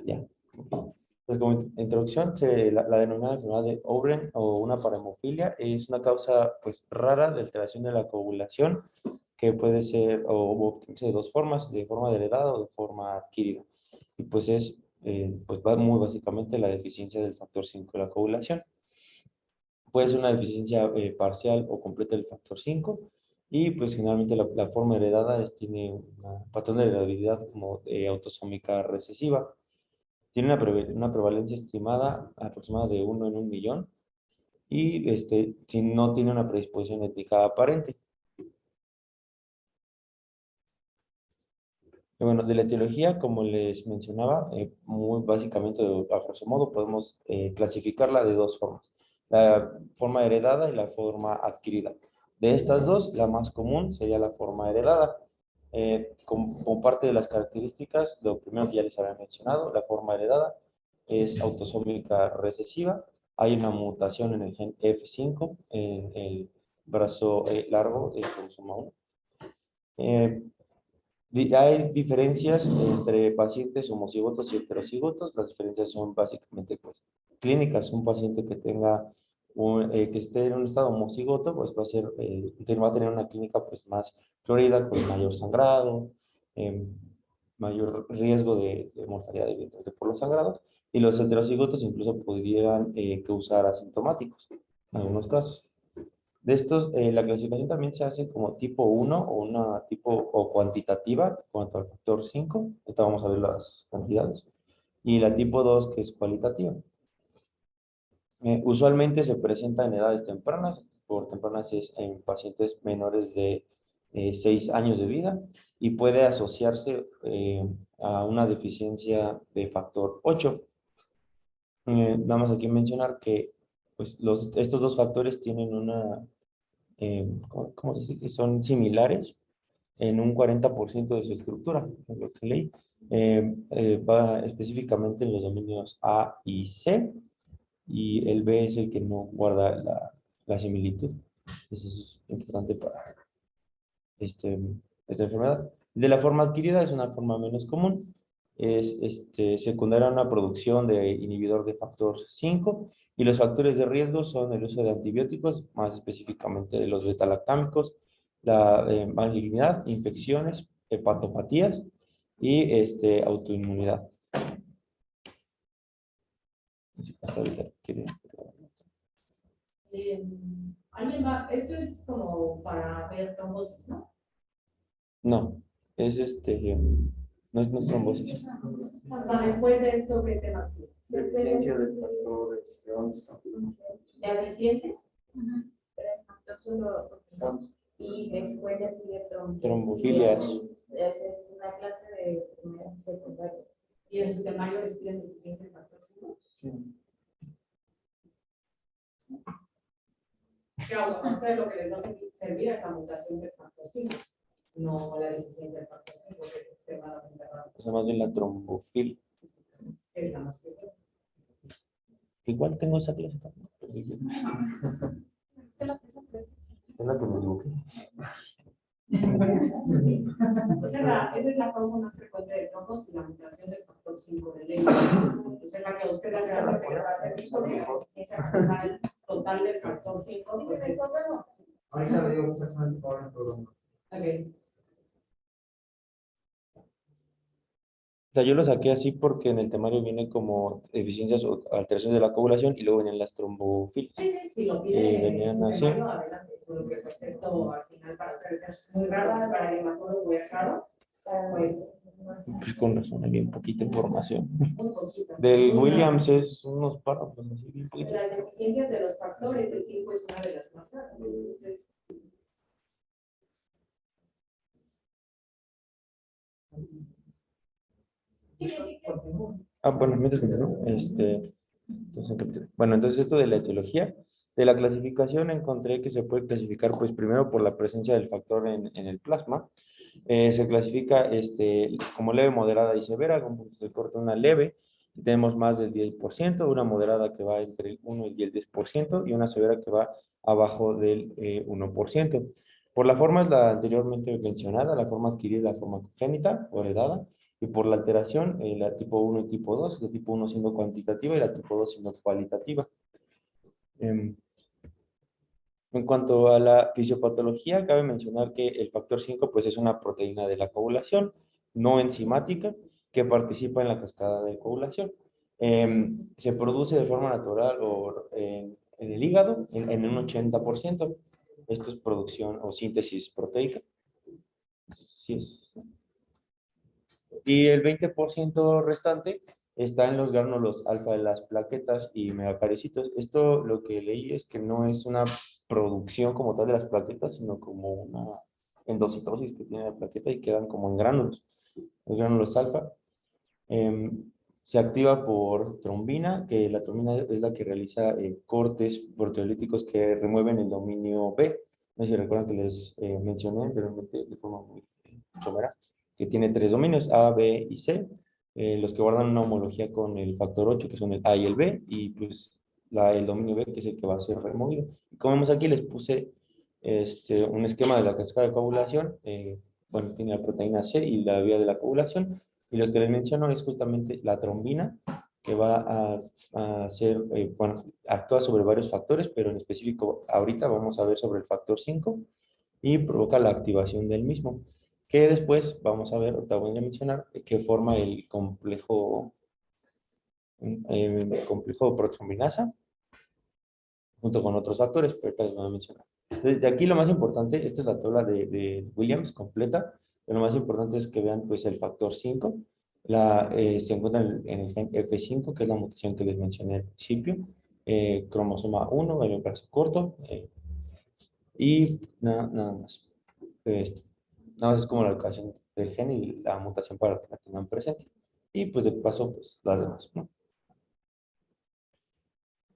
Ya. Pues como introducción, la denominada enfermedad de Oren o una parahemofilia es una causa pues rara de alteración de la coagulación que puede ser o obtenerse de dos formas, de forma heredada o de forma adquirida. Y pues pues va muy básicamente la deficiencia del factor 5 de la coagulación. Puede ser una deficiencia parcial o completa del factor 5 y pues generalmente la forma heredada tiene un patrón de heredabilidad como autosómica recesiva. Tiene una prevalencia estimada aproximada de 1 en 1 millón y si no tiene una predisposición étnica aparente. Y bueno, de la etiología, como les mencionaba, muy básicamente, a grosso modo, podemos clasificarla de dos formas. La forma heredada y la forma adquirida. De estas dos, la más común sería la forma heredada. Como parte de las características, lo primero que ya les había mencionado, la forma heredada es autosómica recesiva. Hay una mutación en el gen F5, en el brazo largo del cromosoma 1. Hay diferencias entre pacientes homocigotos y heterocigotos. Las diferencias son básicamente pues, clínicas. Un paciente que que esté en un estado homocigoto, pues va a tener una clínica pues, más florida, con mayor sangrado, mayor riesgo de mortalidad evidentemente por los sangrados. Y los heterocigotos incluso podrían causar asintomáticos en algunos casos. De estos, la clasificación también se hace como tipo 1 o una tipo o cuantitativa en cuanto al factor 5. Ahorita vamos a ver las cantidades. Y la tipo 2 que es cualitativa. Usualmente se presenta en edades tempranas. Por tempranas es en pacientes menores de 6 años de vida y puede asociarse a una deficiencia de factor 8. Nada más aquí mencionar que pues, estos dos factores tienen ¿cómo se dice? Que son similares en un 40% de su estructura, es lo que leí. Va específicamente en los dominios A y C, y el B es el que no guarda la similitud. Eso es importante para esta enfermedad. De la forma adquirida es una forma menos común. Es secundaria a una producción de inhibidor de factor 5 y los factores de riesgo son el uso de antibióticos, más específicamente de los betalactámicos, la malignidad, infecciones, hepatopatías y autoinmunidad. Hasta ahorita, ¿Alguien va? Esto es como para ver trombosis, ¿no? No, no es trombosis. O sea, después de esto, ¿qué te pasa? Deficiencia del factor 11. ¿De deficiencias? Y después de sigue Trombofilias. Es una clase de enfermedades secundarias. ¿Y en su temario describen deficiencia del factor 5? Sí. Claro, a ustedes lo que les va a servir es la mutación del factor 5, no la deficiencia del factor 5, que es extremadamente raro. O sea, más bien la trombofilia. Es la más simple. Igual tengo esa clase también. Es la que me equivoqué. Esa es la causa más frecuente de trombos y la mutación del factor 5 de ley. Esa es la que a usted realmente le va a servir porque la deficiencia total del factor 5 pues es... Ahorita le digo exactamente por el programa. Ok. O sea, yo lo saqué así porque en el temario viene como deficiencias o alteraciones de la coagulación y luego venían las trombofilias. Sí, lo pide venían así. adelante. Solo que pues esto al final para ustedes es muy raro, para el hematólogo es raro. Pues con razón, hay bien poquita información. muy poquito. Del Williams es unos párrafos así, bien poquito. Las deficiencias de los factores, el 5 es una de las más raras. Entonces, sí. Bueno, mientras continúo, bueno, entonces esto de la etiología, de la clasificación encontré que se puede clasificar, pues primero por la presencia del factor en el plasma. Se clasifica como leve, moderada y severa, con puntos de corte una leve, tenemos más del 10%, una moderada que va entre el 1 y el 10%, y una severa que va abajo del 1%. Por la forma es la anteriormente mencionada, la forma adquirida es la forma congénita o heredada, y por la alteración, la tipo 1 y tipo 2, la tipo 1 siendo cuantitativa y la tipo 2 siendo cualitativa. En cuanto a la fisiopatología, cabe mencionar que el factor 5 pues, es una proteína de la coagulación no enzimática que participa en la cascada de coagulación. Se produce de forma natural o en el hígado en un 80%. Esto es producción o síntesis proteica. Sí es. Y el 20% restante está en los gránulos alfa de las plaquetas y megacaricitos. Esto lo que leí es que no es una producción como tal de las plaquetas, sino como una endocitosis que tiene la plaqueta y quedan como en gránulos. Los gránulos alfa se activa por trombina, que la trombina es la que realiza cortes proteolíticos que remueven el dominio B. No sé si recuerdan que les mencioné anteriormente de forma muy somera, que tiene 3 dominios, A, B y C, los que guardan una homología con el factor 8, que son el A y el B, y pues el dominio B, que es el que va a ser removido. Y como vemos aquí, les puse un esquema de la cascada de coagulación. Bueno, tiene la proteína C y la vía de la coagulación, y lo que les menciono es justamente la trombina, que va a hacer, bueno, actúa sobre varios factores, pero en específico ahorita vamos a ver sobre el factor 5 y provoca la activación del mismo, que después vamos a ver, ahorita voy a mencionar, que forma el complejo protrombinasa junto con otros factores, pero ahorita les voy a mencionar. Entonces, de aquí lo más importante, esta es la tabla de Williams completa, pero lo más importante es que vean pues el factor 5, se encuentra en el gen F5, que es la mutación que les mencioné al principio, cromosoma 1, el brazo corto, y nada más. Esto. Nada más es como la ubicación del gen y la mutación para que la tengan presente. Y pues de paso, pues las demás, ¿no?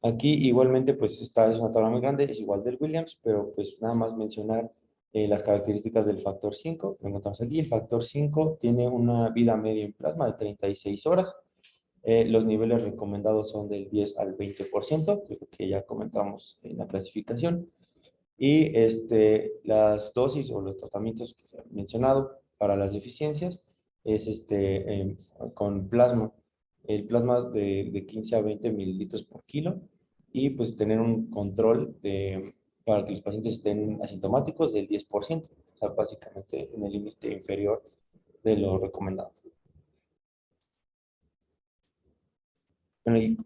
Aquí igualmente, pues esta es una tabla muy grande, es igual del Williams, pero pues nada más mencionar las características del factor 5. Lo encontramos aquí. El factor 5 tiene una vida media en plasma de 36 horas. Los niveles recomendados son del 10 al 20%, que es lo que ya comentamos en la clasificación. Y las dosis o los tratamientos que se han mencionado para las deficiencias es con plasma. El plasma de 15 a 20 mililitros por kilo y pues tener un control para que los pacientes estén asintomáticos del 10%, o sea, básicamente en el límite inferior de lo recomendado. Bueno, y,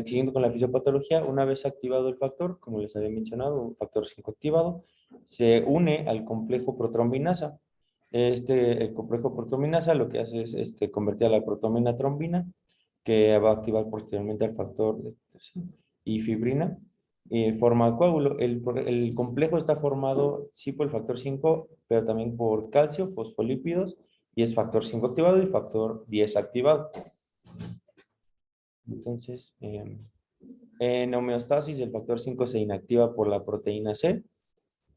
siguiendo con la fisiopatología, una vez activado el factor, como les había mencionado, un factor 5 activado, se une al complejo protrombinasa. El complejo protrombinasa lo que hace es convertir a la protomina trombina, que va a activar posteriormente al factor y fibrina, forma coágulo. El complejo está formado sí por el factor 5, pero también por calcio, fosfolípidos, y es factor 5 activado y factor 10 activado. Entonces, en homeostasis, el factor 5 se inactiva por la proteína C.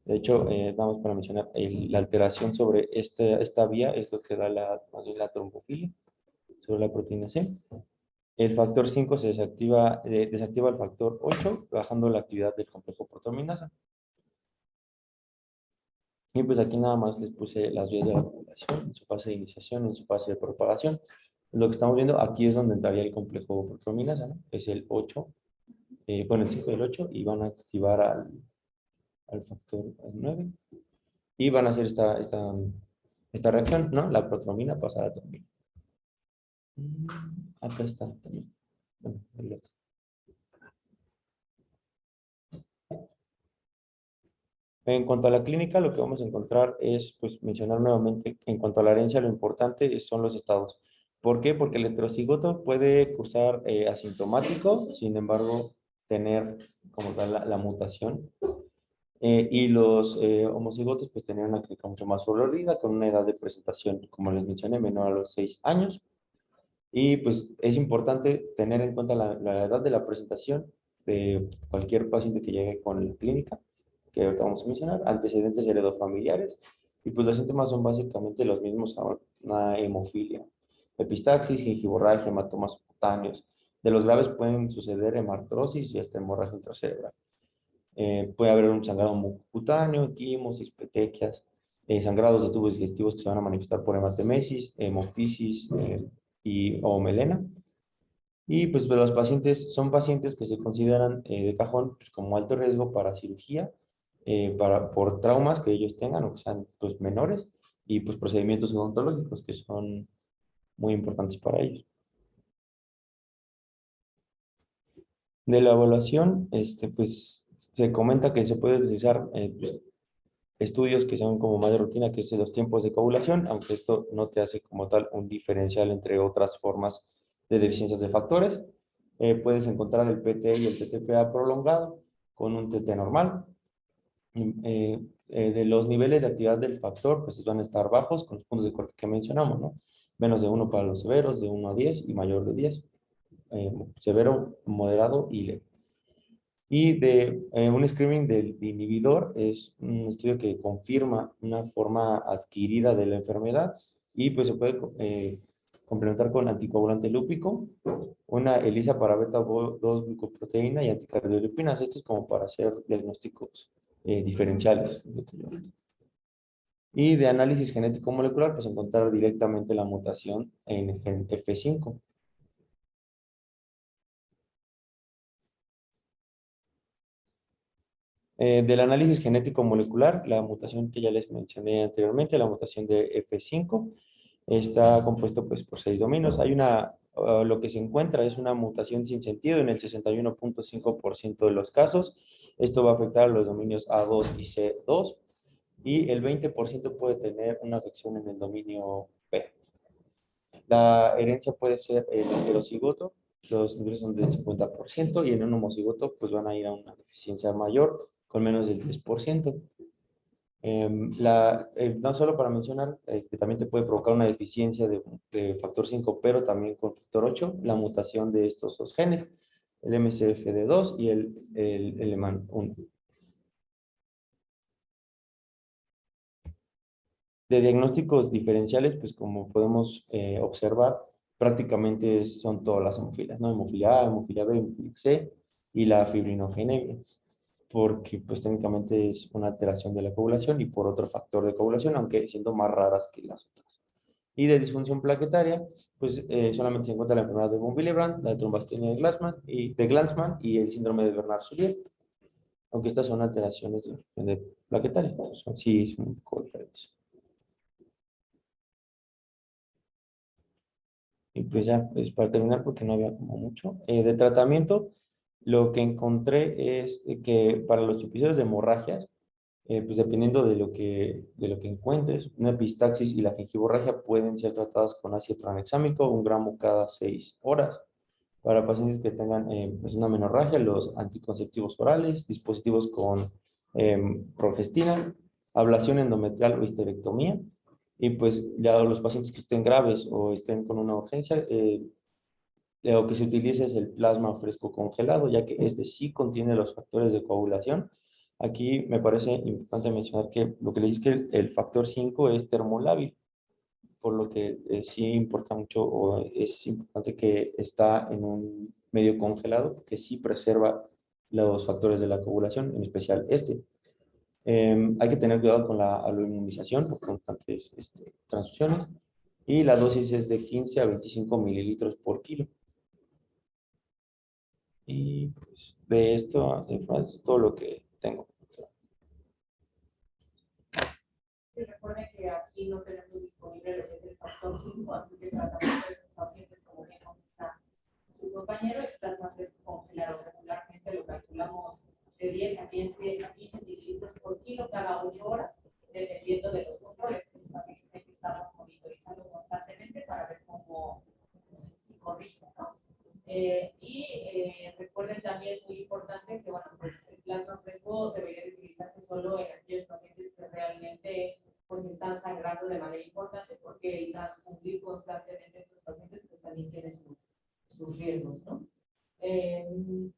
De hecho, vamos para mencionar, la alteración sobre esta vía es lo que da más bien la trombofilia sobre la proteína C. El factor 5 se desactiva el factor 8, bajando la actividad del complejo proteominasa. Y pues aquí nada más les puse las vías de la coagulación, en su fase de iniciación, en su fase de propagación. Lo que estamos viendo aquí es donde entraría el complejo proteominasa, ¿no? Es el 8, bueno, el 5 y el 8, y van a activar al factor 9 y van a hacer esta reacción, ¿no? La protromina pasa a la trombina. Acá está también. Bueno, el otro. En cuanto a la clínica, lo que vamos a encontrar es, pues, mencionar nuevamente, en cuanto a la herencia, lo importante son los estados. ¿Por qué? Porque el heterocigoto puede cursar asintomático, sin embargo, tener como tal la mutación. Y los homocigotos, pues, tenían una clínica mucho más florida, con una edad de presentación, como les mencioné, menor a los 6 años. Y, pues, es importante tener en cuenta la edad de la presentación de cualquier paciente que llegue con la clínica, que ahorita vamos a mencionar, antecedentes heredofamiliares, y pues los síntomas son básicamente los mismos a una hemofilia, epistaxis, gingivorragia, hematomas cutáneos. De los graves pueden suceder hemartrosis y hasta hemorragia intracerebral. Puede haber un sangrado mucocutáneo, quimos, petequias, sangrados de tubos digestivos que se van a manifestar por hematemesis, hemoptisis o melena. Y pues los pacientes son pacientes que se consideran de cajón pues, como alto riesgo para cirugía, por traumas que ellos tengan o que sean pues, menores y pues procedimientos odontológicos que son muy importantes para ellos. De la evaluación, pues se comenta que se puede utilizar pues, estudios que son como más de rutina, que es los tiempos de coagulación, aunque esto no te hace como tal un diferencial entre otras formas de deficiencias de factores. Puedes encontrar el PT y el TTPA prolongado con un TT normal. De los niveles de actividad del factor, pues van a estar bajos con los puntos de corte que mencionamos, ¿no? Menos de 1 para los severos, de 1 a 10 y mayor de 10. Severo, moderado y leve. Y de un screening del inhibidor es un estudio que confirma una forma adquirida de la enfermedad y pues se puede complementar con anticoagulante lúpico, una ELISA para beta-2 glucoproteína y anticardiolipinas. Esto es como para hacer diagnósticos diferenciales. Y de análisis genético molecular, pues encontrar directamente la mutación en el gen F5. Del análisis genético molecular, la mutación que ya les mencioné anteriormente, la mutación de F5, está compuesto pues, por 6 dominios. Hay lo que se encuentra es una mutación sin sentido en el 61.5% de los casos. Esto va a afectar a los dominios A2 y C2 y el 20% puede tener una afección en el dominio P. La herencia puede ser el heterocigoto, los niveles son del 50% y en un homocigoto pues van a ir a una deficiencia mayor con menos del 10%. No solo para mencionar que también te puede provocar una deficiencia de factor 5, pero también con factor 8, la mutación de estos dos genes, el MCFD2 y el LEMAN1. De diagnósticos diferenciales, pues como podemos observar, prácticamente son todas las hemofilias, ¿no? Hemofilia A, hemofilia B, hemofilia C y la fibrinogenemia, porque pues técnicamente es una alteración de la coagulación y por otro factor de coagulación, aunque siendo más raras que las otras. Y de disfunción plaquetaria, pues solamente se encuentra la enfermedad de von Willebrand, la trombastenia de Glanzmann y el síndrome de Bernard-Soulier, aunque estas son alteraciones de plaquetaria, sí son un poco diferentes. Y pues ya, pues para terminar, porque no había como mucho, de tratamiento, lo que encontré es que para los episodios de hemorragias, pues dependiendo de lo que encuentres, una epistaxis y la gingivorragia pueden ser tratadas con ácido tranexámico, 1 gramo cada 6 horas. Para pacientes que tengan pues una menorragia, los anticonceptivos orales, dispositivos con progestina, ablación endometrial o histerectomía. Y pues ya los pacientes que estén graves o estén con una urgencia, lo que se utiliza es el plasma fresco congelado, ya que este sí contiene los factores de coagulación. Aquí me parece importante mencionar que lo que le dice que el factor 5 es termolábil, por lo que sí importa mucho o es importante que está en un medio congelado que sí preserva los factores de la coagulación, en especial este. Hay que tener cuidado con la aloinmunización por constantes transfusiones y la dosis es de 15 a 25 mililitros por kilo. Y pues de esto es todo lo que tengo. Y recuerden que aquí no tenemos disponible lo que es el factor 5, así que tratamos de esos pacientes como bien comenta su compañero, es plasma fresco congelado. Regularmente lo calculamos de 10 a 15 mililitros por kilo cada 8 horas, dependiendo de los controles. Los pacientes hay que estarlos monitorizando constantemente para ver cómo si corrigen, ¿no? Recuerden también, muy importante, que bueno, pues el plasma fresco debería de utilizarse solo en aquellos pacientes que realmente pues están sangrando de manera importante, porque el transfundir constantemente estos pacientes pues también tiene sus riesgos, ¿no?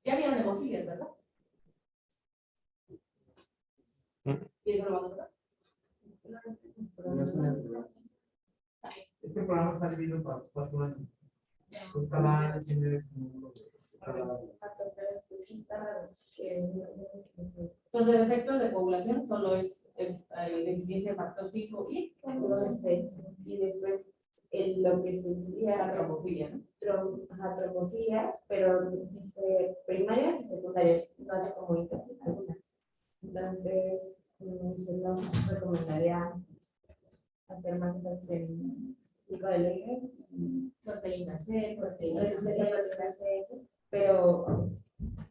Ya vieron hemofilias, ¿verdad? ¿Y eso lo van a tocar? Este programa está dividido para 4 años. Cada año tiene Entonces, el efecto de coagulación solo es deficiencia de factor 5 y después lo que sería la trombofilia, ¿no? trombofilias, pero dice primarias y secundarias, no hace como interpretar algunas. Entonces, yo no recomendaría hacer más énfasis en ciclo de Leiden, Proteína C, proteína proteína C, pero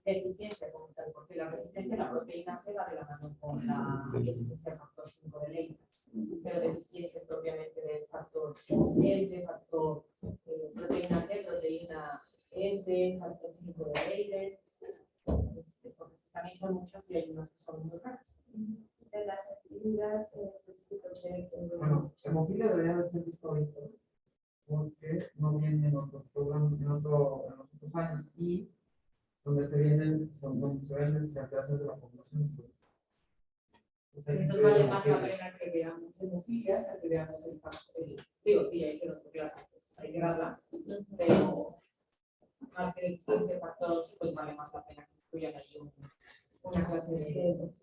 deficiencia como tal, porque la resistencia a la proteína C va de la mano con la deficiencia del factor 5 de Leiden, pero deficiencia propiamente del factor S, factor proteína C, proteína S, factor 5 de Leiden, porque también son muchas y hay unas que son muy raras. de las actividades Bueno, hemofilia debería de ser visto ahorita, porque no viene en otros programas, en los otros años, y donde se ven las alteraciones de la población. Entonces vale más la pena que veamos hemofilia que veamos el factor. Digo, sí, hay que otras clases, pues hay que darla, pero más que deficiencia de factor, pues vale más la pena que incluyan ahí una clase de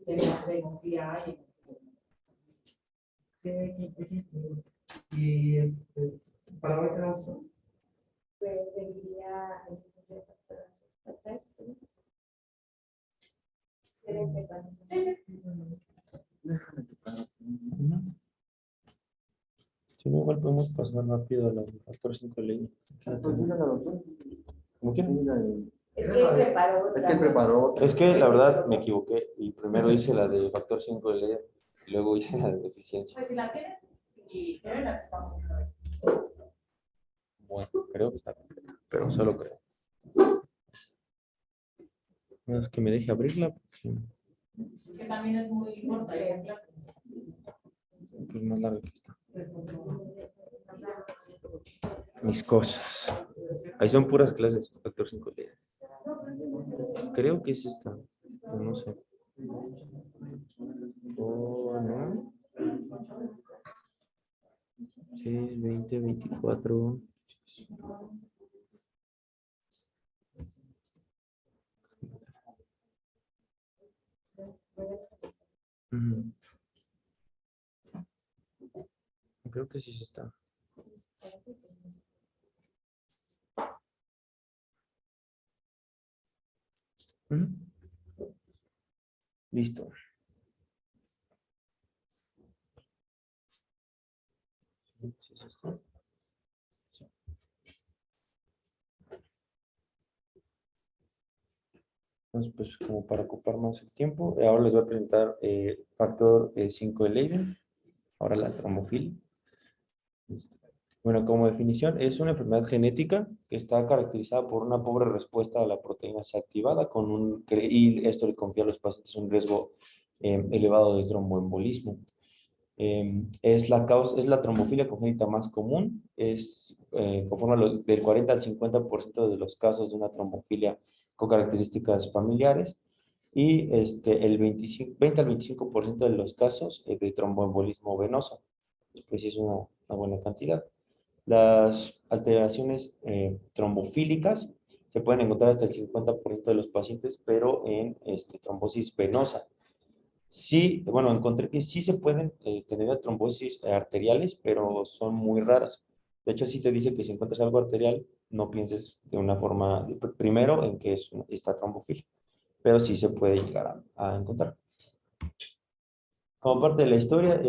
hemofilia A y Y para ver qué vamos pues seguiría Si no, igual podemos pasar rápido a los factor 5 ley. ¿Cómo quieren? Es que preparó Es que él preparó otra. Es que la verdad me equivoqué y primero hice la de factor 5 de ley y luego hice la de deficiencia. pues si la tienes y quieres la chupamos una vez. Bueno, creo que está completa, pero solo creo. No es que me deje abrirla, porque Que también es muy corta esa clase. es más larga que esta. Mis cosas. Ahí son puras clases, factor 5 ley. Creo que es esta, pero no sé. Oh, ¿no? 6, 20, 24. Ujú. Creo que sí se está. Ujú. Listo. Sí, sí se está. Entonces, pues como para ocupar más el tiempo, ahora les voy a presentar factor 5 de Leiden, ahora la trombofilia. Bueno, como definición, es una enfermedad genética que está caracterizada por una pobre respuesta a la proteína C activada, y esto le confía a los pacientes un riesgo elevado de tromboembolismo. Es la trombofilia congénita más común, conforma del 40 al 50% de los casos de una trombofilia con características familiares y el 20 al 25% de los casos de tromboembolismo venoso. Pues sí es una buena cantidad. Las alteraciones trombofílicas se pueden encontrar hasta el 50% de los pacientes, pero en trombosis venosa. Sí, bueno, encontré que sí se pueden tener trombosis arteriales, pero son muy raras. De hecho, sí te dice que si encuentras algo arterial, no pienses de una forma, primero, en que está trombofilia, pero sí se puede llegar a encontrar. Como parte de la historia,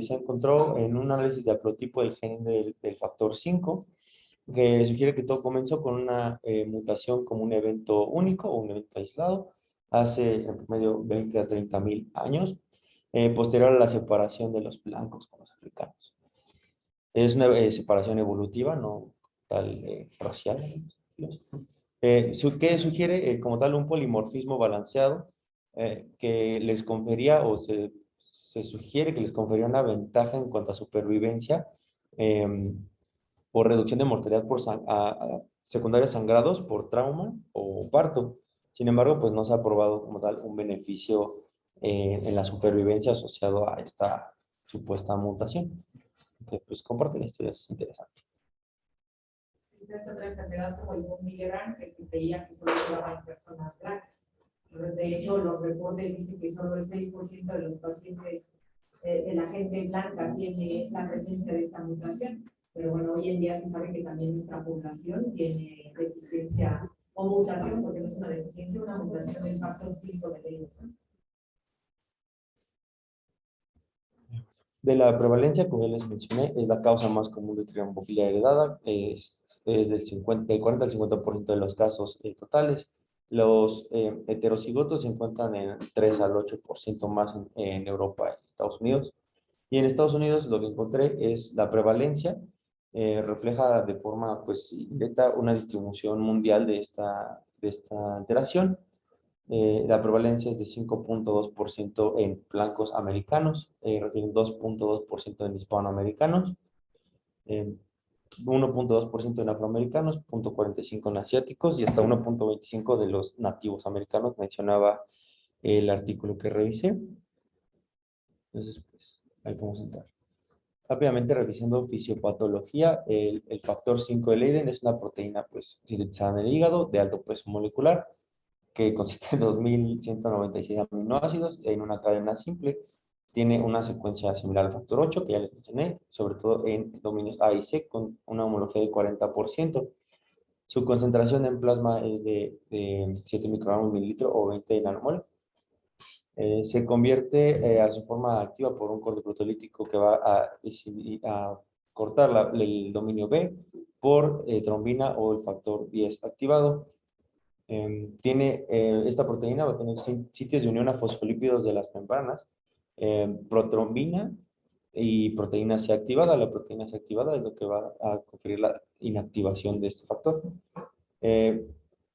se encontró en un análisis de haplotipo del gen del factor 5, que sugiere que todo comenzó con una mutación como un evento único o un evento aislado, hace en promedio 20 a 30 mil años, posterior a la separación de los blancos con los africanos. Es una separación evolutiva, no tal racial. Que sugiere como tal un polimorfismo balanceado que les confería se sugiere que les confería una ventaja en cuanto a supervivencia por reducción de mortalidad por secundarios sangrados por trauma o parto. Sin embargo, pues no se ha probado como tal un beneficio en la supervivencia asociado a esta supuesta mutación. Que pues comparte la historia, es interesante. esta es otra enfermedad como el von Willebrand, que se veía que solo se daba en personas blancas. De hecho, los reportes dicen que solo el 6% de los pacientes de la gente blanca tiene la presencia de esta mutación. Pero bueno, hoy en día se sabe que también nuestra población tiene deficiencia o mutación, porque no es una deficiencia, una mutación del factor 5 de Leiden. De la prevalencia, como ya les mencioné, es la causa más común de trombofilia heredada, es del 40 al 50% de los casos totales. Los heterocigotos se encuentran en 3 al 8% más en Europa y Estados Unidos. Y en Estados Unidos lo que encontré es la prevalencia, refleja de forma pues, directa una distribución mundial de esta alteración. La prevalencia es de 5.2% en blancos americanos, 2.2% en hispanoamericanos, 1.2% en afroamericanos, 0.45% en asiáticos y hasta 1.25% de los nativos americanos, mencionaba el artículo que revisé. Entonces, pues, ahí podemos entrar. Rápidamente revisando fisiopatología, el factor 5 de Leiden es una proteína pues, sintetizada en el hígado de alto peso molecular, que consiste en 2.196 aminoácidos en una cadena simple. Tiene una secuencia similar al factor 8, que ya les mencioné, sobre todo en dominios A y C, con una homología de 40%. Su concentración en plasma es de 7 microgramos mililitro o 20 nanomol. Se convierte a su forma activa por un corte proteolítico que va a cortar el dominio B por trombina o el factor 10 activado. Esta proteína va a tener sitios de unión a fosfolípidos de las membranas, protrombina y proteína C activada. La proteína C activada es lo que va a conferir la inactivación de este factor.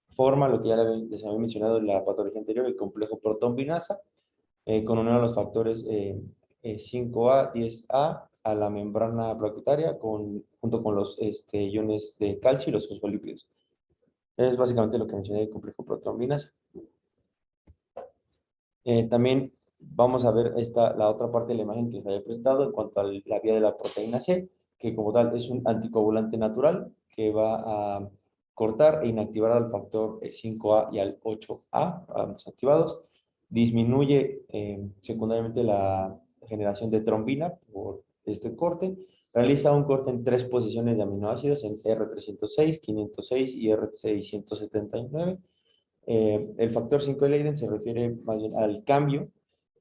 Forma lo que ya les había mencionado en la patología anterior, el complejo protombinasa, con unión a los factores 5A, 10A a la membrana plaquetaria junto con los iones de calcio y los fosfolípidos. Es básicamente lo que mencioné del complejo protrombinasa. También vamos a ver la otra parte de la imagen que les había presentado en cuanto a la vía de la proteína C, que como tal es un anticoagulante natural que va a cortar e inactivar al factor 5A y al 8A, ambos activados. Disminuye secundariamente la generación de trombina por este corte. Realiza un corte en 3 posiciones de aminoácidos en R306, 506 y R679. El factor 5 de Leiden se refiere más bien al cambio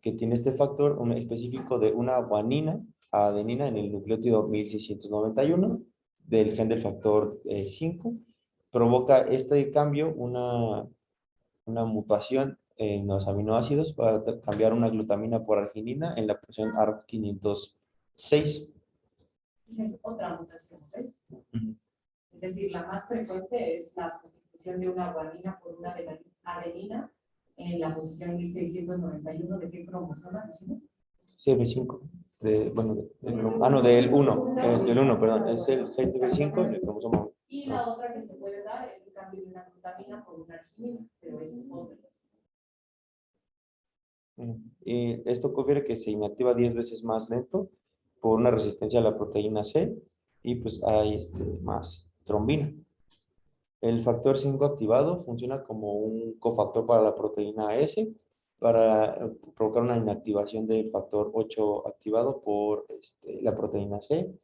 que tiene este factor un específico de una guanina a adenina en el nucleótido 1691 del gen del factor 5. Provoca este cambio una mutación en los aminoácidos para cambiar una glutamina por arginina en la posición ARG506. Esa es otra mutación, ¿ves? Es decir, la más frecuente es la sustitución de una guanina por una adenina en la posición 1691. ¿De qué cromosoma? CF5. Del 1. Del 1, perdón. Es el CF5 del cromosoma. Y la otra que se puede dar es el cambio de una glutamina por una arginina, pero es otra. Y esto confiere que se inactiva 10 veces más lento por una resistencia a la proteína C y pues hay más trombina. El factor 5 activado funciona como un cofactor para la proteína S para provocar una inactivación del factor 8 activado por la proteína C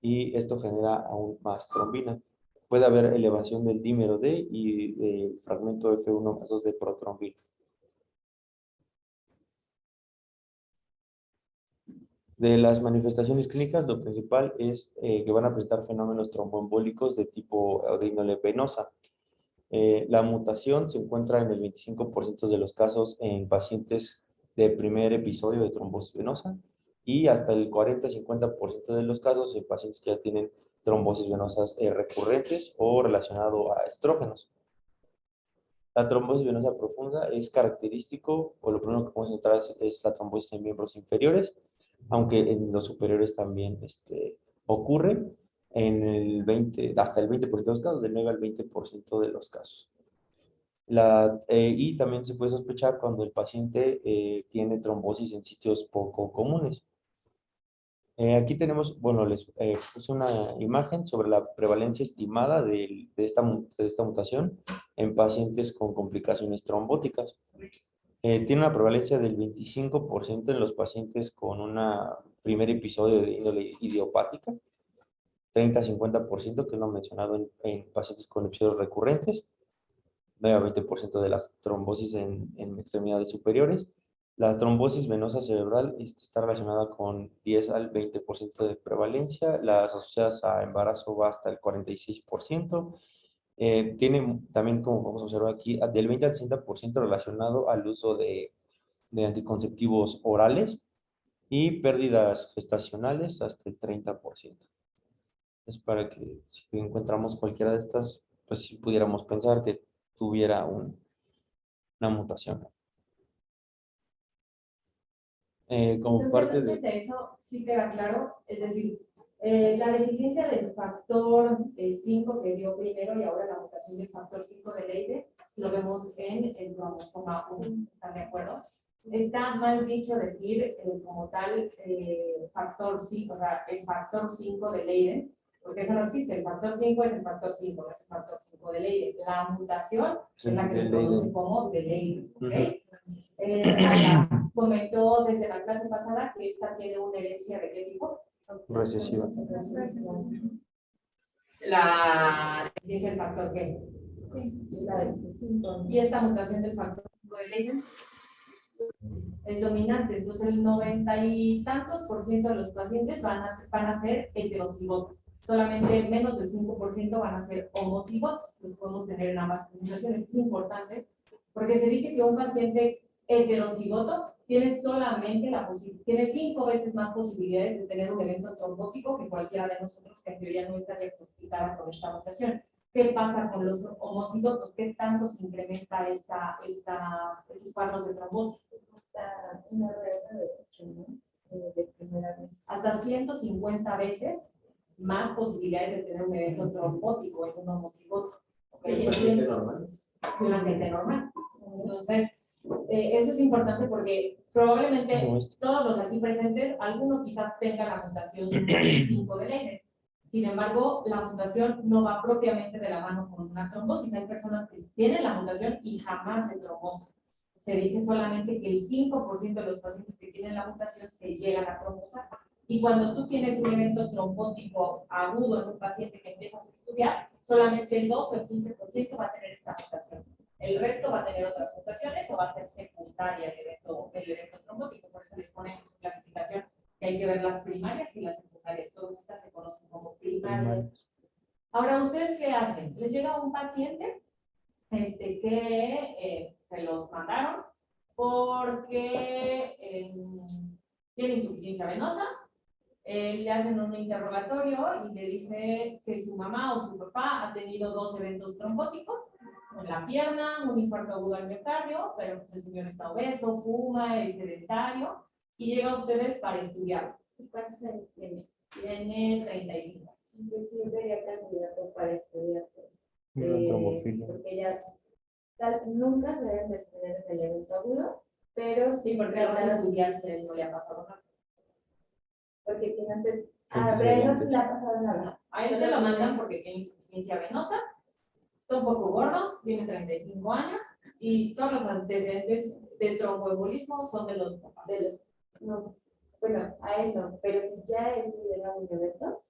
y esto genera aún más trombina. Puede haber elevación del dímero D y del fragmento F1+2 de protrombina. De las manifestaciones clínicas, lo principal es que van a presentar fenómenos tromboembólicos de tipo de índole venosa. La mutación se encuentra en el 25% de los casos en pacientes de primer episodio de trombosis venosa y hasta el 40-50% de los casos en pacientes que ya tienen trombosis venosas recurrentes o relacionado a estrógenos. La trombosis venosa profunda es característico, o lo primero que podemos encontrar es la trombosis en miembros inferiores, aunque en los superiores también ocurre hasta el 20% de los casos, del 9 al 20% de los casos. Y también se puede sospechar cuando el paciente tiene trombosis en sitios poco comunes. Aquí tenemos, bueno, les puse una imagen sobre la prevalencia estimada de esta mutación en pacientes con complicaciones trombóticas. Tiene una prevalencia del 25% en los pacientes con un primer episodio de índole idiopática, 30-50%, que es lo mencionado en pacientes con episodios recurrentes, 9-20% de las trombosis en extremidades superiores. La trombosis venosa cerebral está relacionada con 10 al 20% de prevalencia. Las asociadas a embarazo va hasta el 46%. Tiene también, como vamos a observar aquí, del 20 al 60% relacionado al uso de anticonceptivos orales y pérdidas gestacionales hasta el 30%. Es para que si encontramos cualquiera de estas, pues si pudiéramos pensar que tuviera una mutación. Como parte Entonces, de... de eso sí queda claro, es decir, la deficiencia del factor 5 que dio primero y ahora la mutación del factor 5 de Leiden, lo vemos en el cromosoma 1, ¿están de acuerdo? Está mal dicho decir como tal factor 5, o sea, el factor 5 de Leiden, porque eso no existe, el factor 5 es el factor 5, no es el factor 5 de Leiden. La mutación es la que se conoce como de Leiden, ¿ok? Ana comentó desde la clase pasada que esta tiene una herencia de qué tipo. Recesiva. La deficiencia del factor qué. Y esta mutación del factor de Leiden es dominante, entonces el 90 y tantos por ciento de los pacientes van a ser heterocigotos. Solamente menos del 5% van a ser homocigotos. Los podemos tener en ambas presentaciones. Es importante porque se dice que un paciente heterocigoto tiene solamente tiene 5 veces más posibilidades de tener un evento trombótico que cualquiera de nosotros que en teoría no está diagnosticada con esta mutación. ¿Qué pasa con los homocigotos? ¿Qué tanto se incrementa estos cuadros de trombosis? Hasta una regla de 8, ¿no? De primera vez. Hasta 150 veces más posibilidades de tener un evento trombótico en un homocigoto. ¿En un paciente normal? En una gente normal. Entonces, eso es importante porque probablemente todos los aquí presentes, alguno quizás tenga la mutación 5 de Leiden. Sin embargo, la mutación no va propiamente de la mano con una trombosis. Hay personas que tienen la mutación y jamás se trombosan. Se dice solamente que el 5% de los pacientes que tienen la mutación se llegan a trombosar. Y cuando tú tienes un evento trombótico agudo en un paciente que empiezas a estudiar, solamente el 2 o el 15% va a tener esta mutación. El resto va a tener otras mutaciones o va a ser secundaria el evento trombótico. Por eso les ponen en su clasificación que hay que ver las primarias y las secundarias. Todas estas se conocen como primarias. Ahora, ¿ustedes qué hacen? Les llega un paciente que se los mandaron porque tiene insuficiencia venosa. Le hacen un interrogatorio y le dice que su mamá o su papá ha tenido 2 eventos trombóticos en la pierna, un infarto agudo al miocardio, pero pues el señor está obeso, fuma, es sedentario y llega a ustedes para estudiar. ¿Cuántos años tiene? Tiene 35 años. Entonces, yo sería candidato para estudiar. Trombofilia. Porque ya nunca se deben de tener el evento agudo, pero Sí, porque le vas a estudiar si a él no le ha pasado nada. porque tiene antes. Ah, pero a él no le ha pasado nada. A él te lo mandan porque tiene insuficiencia venosa, está un poco gordo, tiene 35 años y todos los antecedentes de tromboembolismo son de los papás. No, bueno, a él no, pero si ya él tuviera un evento,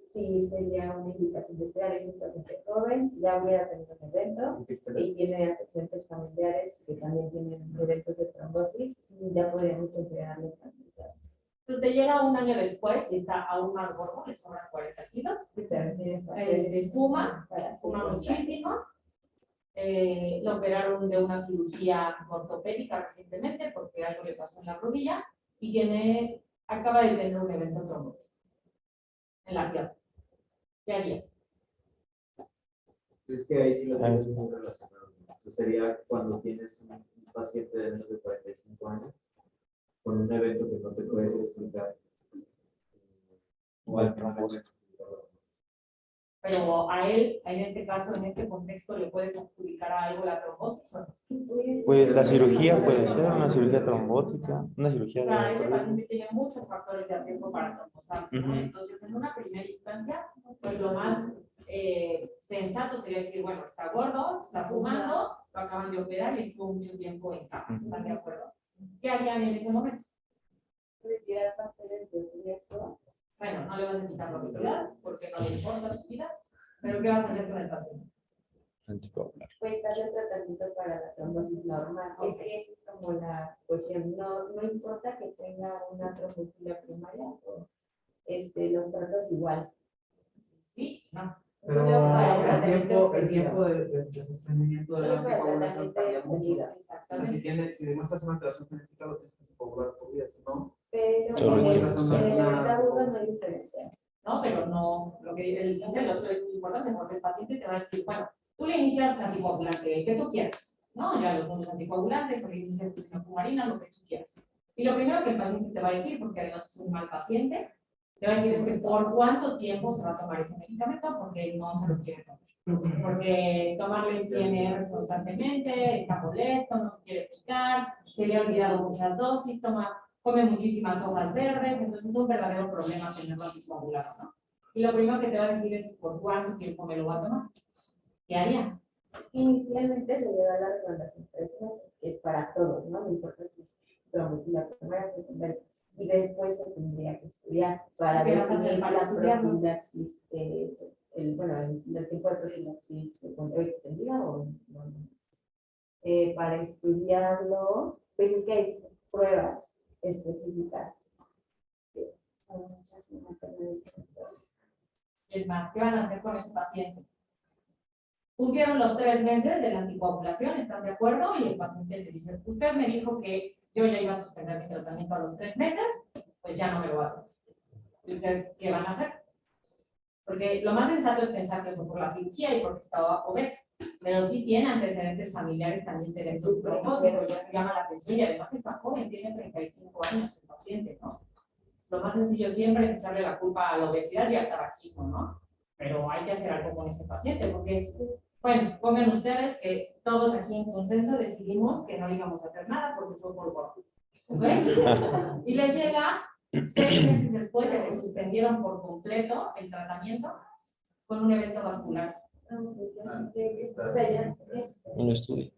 sí sería una indicación de estudiar. Es un paciente joven, si ya hubiera tenido un evento y tiene antecedentes familiares que también tienen eventos de trombosis, ya podríamos entregarle tranquilidad. Entonces te llega un año después y está aún más gordo, le sobran 40 kilos. Fuma muchísimo. Lo operaron de una cirugía ortopédica recientemente porque algo le pasó en la rodilla y acaba de tener un evento trombótico en la pierna. ¿Qué haría? Es que ahí sí lo tienes muy relacionado. Eso sería cuando tienes un paciente de menos de 45 años con un evento que no te puedes explicar. Pero a él, en este caso, en este contexto, ¿le puedes adjudicar a algo la trombosis? ¿O no? Pues la cirugía puede ser una cirugía trombótica, una cirugía O sea, de ese corriente. paciente tiene muchos factores de riesgo para trombosarse, ¿no? Ujú. Entonces, en una primera instancia, pues lo más sensato sería decir, bueno, está gordo, está fumando, lo acaban de operar y estuvo mucho tiempo en cama, ¿están de acuerdo? ¿Qué harían en ese momento? Retirar factores de riesgo. Bueno, no le vas a quitar la obesidad porque no le importa su vida, pero ¿qué vas a hacer con el paciente? Anticoagular. Pues darle tratamiento para la trombosis normal. Ok. Es que esa es como la cuestión. No importa que tenga una trombofilia primaria o los tratos igual. ¿Sí? No. Pero Solo para el el tratamiento tiempo extendido. de sostenimiento de la Solo para el anticoagulación tratamiento cambia mucho. extendido. O sea, Exactamente. si demuestras una alteración genética, lo tienes que anticoagular por vida, si no, Pero Solo en el el tiempo, sí. evento agudo no hay diferencia. No, pero no, lo que él dice, el otro es muy importante porque el paciente te va a decir, bueno, tú le inicias anticoagulante, que tú quieras, ¿no? Ya los nuevos anticoagulantes, o le inicias fumarina, lo que tú quieras. Y lo primero que el paciente te va a decir, porque además es un mal paciente, te va a decir es que por cuánto tiempo se va a tomar ese medicamento, porque no se lo quiere tomar. Porque tomarle 100 R's constantemente, está molesto, no se quiere picar, se le ha olvidado muchas dosis, come muchísimas hojas verdes, entonces es un verdadero problema tenerlo anticoagulado, ¿no? Y lo primero que te va a decir es por cuánto tiempo me lo va a tomar. ¿Qué haría? Inicialmente se le da la recomendación 3 meses, que es para todos, ¿no? No importa si es trombofilia primaria, secundaria. Y después se tendría que estudiar para ¿Qué vas a hacer definir para la estudiarlo? profilaxis, el tiempo de profilaxis extendida o no. Para estudiarlo, pues es que hay pruebas específicas. Son muchas, no me acuerdo de todas. Es más, ¿qué van a hacer con ese paciente? Cumplieron los 3 meses de la anticoagulación, ¿están de acuerdo? Y el paciente le dice, usted me dijo que yo ya iba a suspender mi tratamiento a los 3 meses, pues ya no me lo va a hacer. ¿Y ustedes qué van a hacer? Porque lo más sensato es pensar que fue por la cirugía y porque estaba obeso. Pero sí tiene antecedentes familiares también de eventos trombóticos, ya se llama la atención y además está joven, tiene 35 años el paciente, ¿no? Lo más sencillo siempre es echarle la culpa a la obesidad y al tabaquismo, ¿no? Pero hay que hacer algo con ese paciente, porque, bueno, pongan ustedes que todos aquí en consenso decidimos que no le íbamos a hacer nada porque fue por gordo. ¿Ok? Y les llega 6 meses después de que suspendieron por completo el tratamiento con un evento vascular. O sea, ya Un estudio.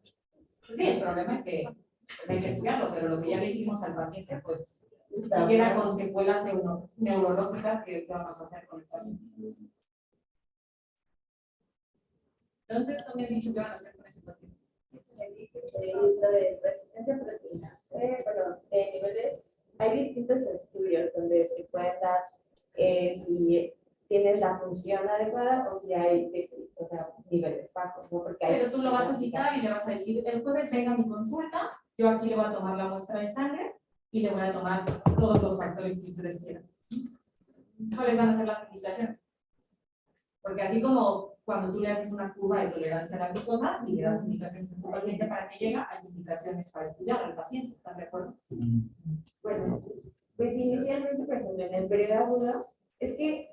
Sí, el problema es que pues, hay que estudiarlo, pero lo que ya le hicimos al paciente, pues, está si queda bueno. con secuelas neurológicas, ¿qué vamos a hacer con el paciente? Entonces, no me han dicho qué van a hacer con ese paciente. Lo de resistencia a proteínas C, pero niveles, hay distintos estudios donde te pueden dar si tienes la función adecuada o si hay niveles bajos, ¿no? Porque hay Pero tú lo vas a citar y le vas a decir, el jueves venga a mi consulta, yo aquí le voy a tomar la muestra de sangre y le voy a tomar todos los factores que ustedes quieran. ¿Cuáles van a ser las indicaciones? Porque así como cuando tú le haces una curva de tolerancia a la glucosa y le das indicaciones a tu paciente para que llegue, hay indicaciones para estudiar al paciente, ¿están de acuerdo? Bueno, pues inicialmente, por ejemplo, en el periodo agudo, es que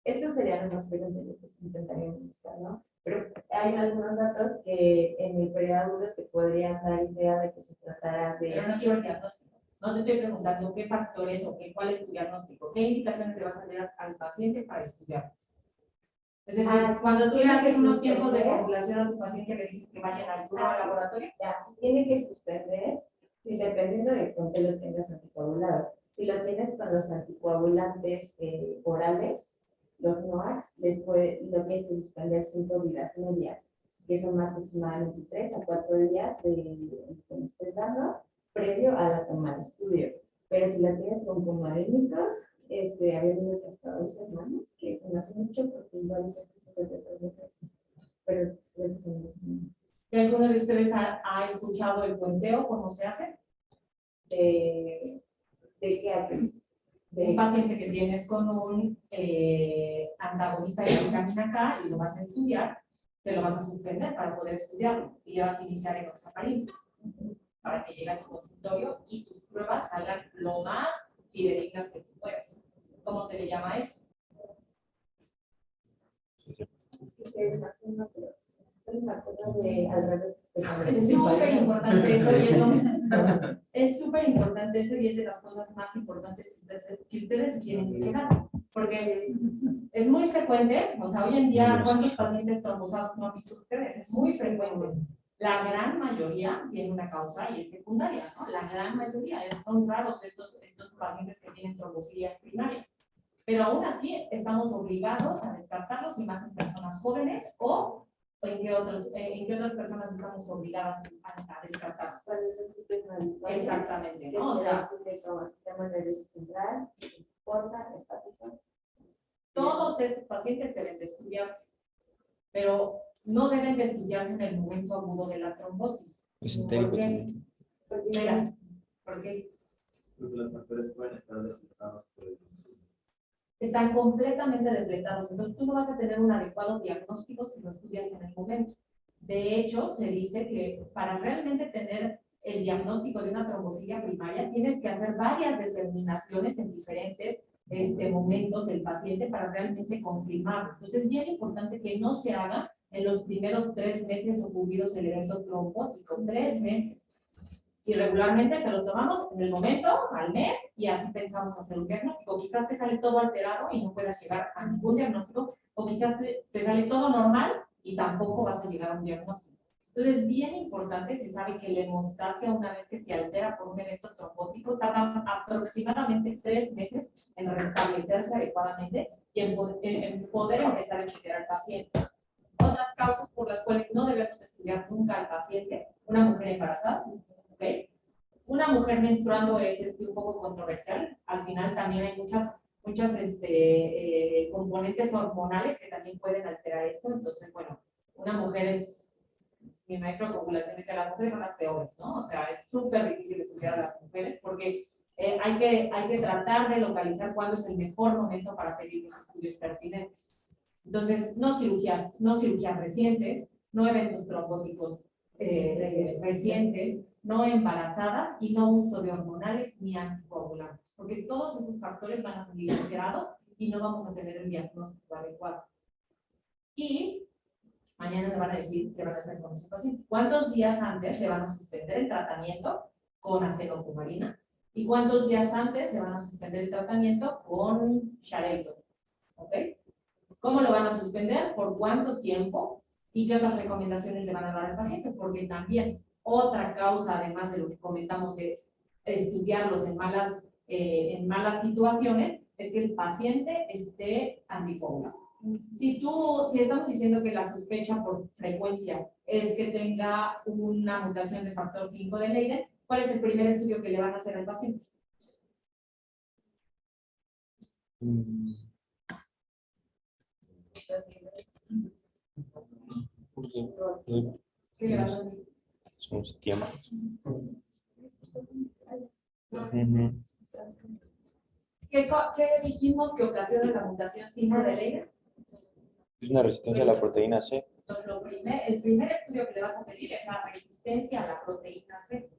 estos serían los preguntas que intentaríamos buscar, ¿no? Pero hay algunos datos que en el periodo agudo te podrían dar idea de que se tratará Pero de... no quiero el diagnóstico. No te estoy preguntando qué factores o cuál es tu diagnóstico, qué indicaciones le vas a dar al paciente para estudiar. Es decir, sí, cuando tú le tiene haces que unos tiempos de suspender. coagulación a tu paciente, le dices que vayan al Sí. laboratorio. Ya, tiene que suspender, sí, dependiendo de con qué lo tengas anticoagulado. Si lo tienes con los anticoagulantes orales, los NOACs, lo tienes que suspender 5 días medias, que son aproximadamente 3 a 4 días de que me estés dando, previo a la toma de estudios. Pero si lo tienes con comadénicos, había uno que hasta 2 semanas, que se me hace mucho porque igual es el proceso, pero creo que son 2 semanas. ¿Alguno de ustedes ha escuchado el puenteo? ¿Cómo se hace? ¿De qué? Un paciente que tienes con un antagonista de la vitamina K y lo vas a estudiar, te lo vas a suspender para poder estudiarlo y le vas a iniciar en oxaparina para que llegue a tu consultorio y tus pruebas salgan lo más fidedignas que tú puedas. ¿Cómo se le llama eso? hacer una forma, pero no me acuerdo de al revés. Es súper importante eso y es lo es súper importante eso y es de las cosas más importantes que ustedes tienen que quedar. Porque es muy frecuente, o sea, hoy en día, ¿cuántos pacientes trombosados no han visto ustedes? Es muy frecuente. La gran mayoría tiene una causa y es secundaria, ¿no? La gran mayoría, son raros estos pacientes que tienen trombofilias primarias. Pero aún así, estamos obligados a descartarlos y más en personas jóvenes o en qué otras personas estamos obligadas a descartar. Exactamente, ¿no? O sea, sistema nervioso central, porta, hepáticos. todos esos pacientes deben de estudiarse, pero no deben de estudiarse en el momento agudo de la trombosis. Esotérico ¿Por qué? también. Mira, ¿por qué? Porque los factores pueden estar desplazados por el consumo. Están completamente depletados, entonces tú no vas a tener un adecuado diagnóstico si lo estudias en el momento. De hecho, se dice que para realmente tener el diagnóstico de una trombofilia primaria tienes que hacer varias determinaciones en diferentes momentos del paciente para realmente confirmarlo. Entonces es bien importante que no se haga en los primeros 3 meses ocurridos el evento trombótico, 3 meses. Y regularmente se los tomamos en el momento, al mes, y así pensamos hacer un diagnóstico. Quizás te sale todo alterado y no puedas llegar a ningún diagnóstico, o quizás te sale todo normal y tampoco vas a llegar a un diagnóstico. Entonces, bien importante, se sabe que la hemostasia, una vez que se altera por un evento trombótico, tarda aproximadamente 3 meses en restablecerse adecuadamente y en poder empezar a estudiar al paciente. Otras causas por las cuales no debemos estudiar nunca al paciente: una mujer embarazada, ¿okay? Una mujer menstruando es un poco controversial. Al final también hay muchas componentes hormonales que también pueden alterar esto. Entonces, bueno, una mujer es, mi maestro de copulación decía, las mujeres son las peores, ¿no? O sea, es súper difícil estudiar a las mujeres porque hay que tratar de localizar cuándo es el mejor momento para pedir los estudios pertinentes. Entonces, no cirugías recientes, no eventos trombóticos recientes, no embarazadas y no uso de hormonales ni anticoagulantes, porque todos esos factores van a salir alterados y no vamos a tener el diagnóstico adecuado. Y mañana le van a decir qué van a hacer con ese paciente. ¿Cuántos días antes le van a suspender el tratamiento con acenocumarina? ¿Y cuántos días antes le van a suspender el tratamiento con Xarelto? ¿Ok? ¿Cómo lo van a suspender? ¿Por cuánto tiempo? ¿Y qué otras recomendaciones le van a dar al paciente? Porque también otra causa, además de lo que comentamos de estudiarlos en malas situaciones, es que el paciente esté anticoagulado. Si estamos diciendo que la sospecha por frecuencia es que tenga una mutación de factor 5 de Leiden, ¿cuál es el primer estudio que le van a hacer al paciente? ¿Qué le vas a hacer? Son tiempos. ¿Qué dijimos que ocasiona la mutación 5 de Leiden? Es una resistencia a la proteína C. Entonces, el primer estudio que le vas a pedir es la resistencia a la proteína C.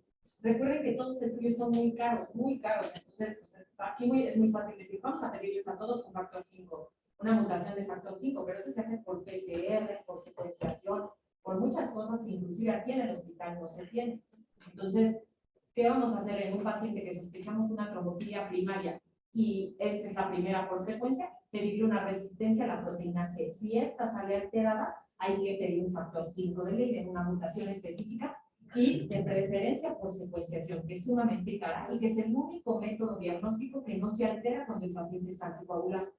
Recuerden que todos los estudios son muy caros, entonces pues, aquí es muy fácil decir, vamos a pedirles a todos un factor 5, una mutación de factor 5, pero eso se hace por PCR, por secuenciación, por muchas cosas que inclusive aquí en el hospital no se tienen. Entonces, ¿qué vamos a hacer en un paciente que sospechamos una trombofilia primaria y esta es la primera por frecuencia? Pedirle una resistencia a la proteína C. Si esta sale alterada, hay que pedir un factor 5 de Leiden, una mutación específica y de preferencia por secuenciación, que es sumamente cara y que es el único método diagnóstico que no se altera cuando el paciente está anticoagulado.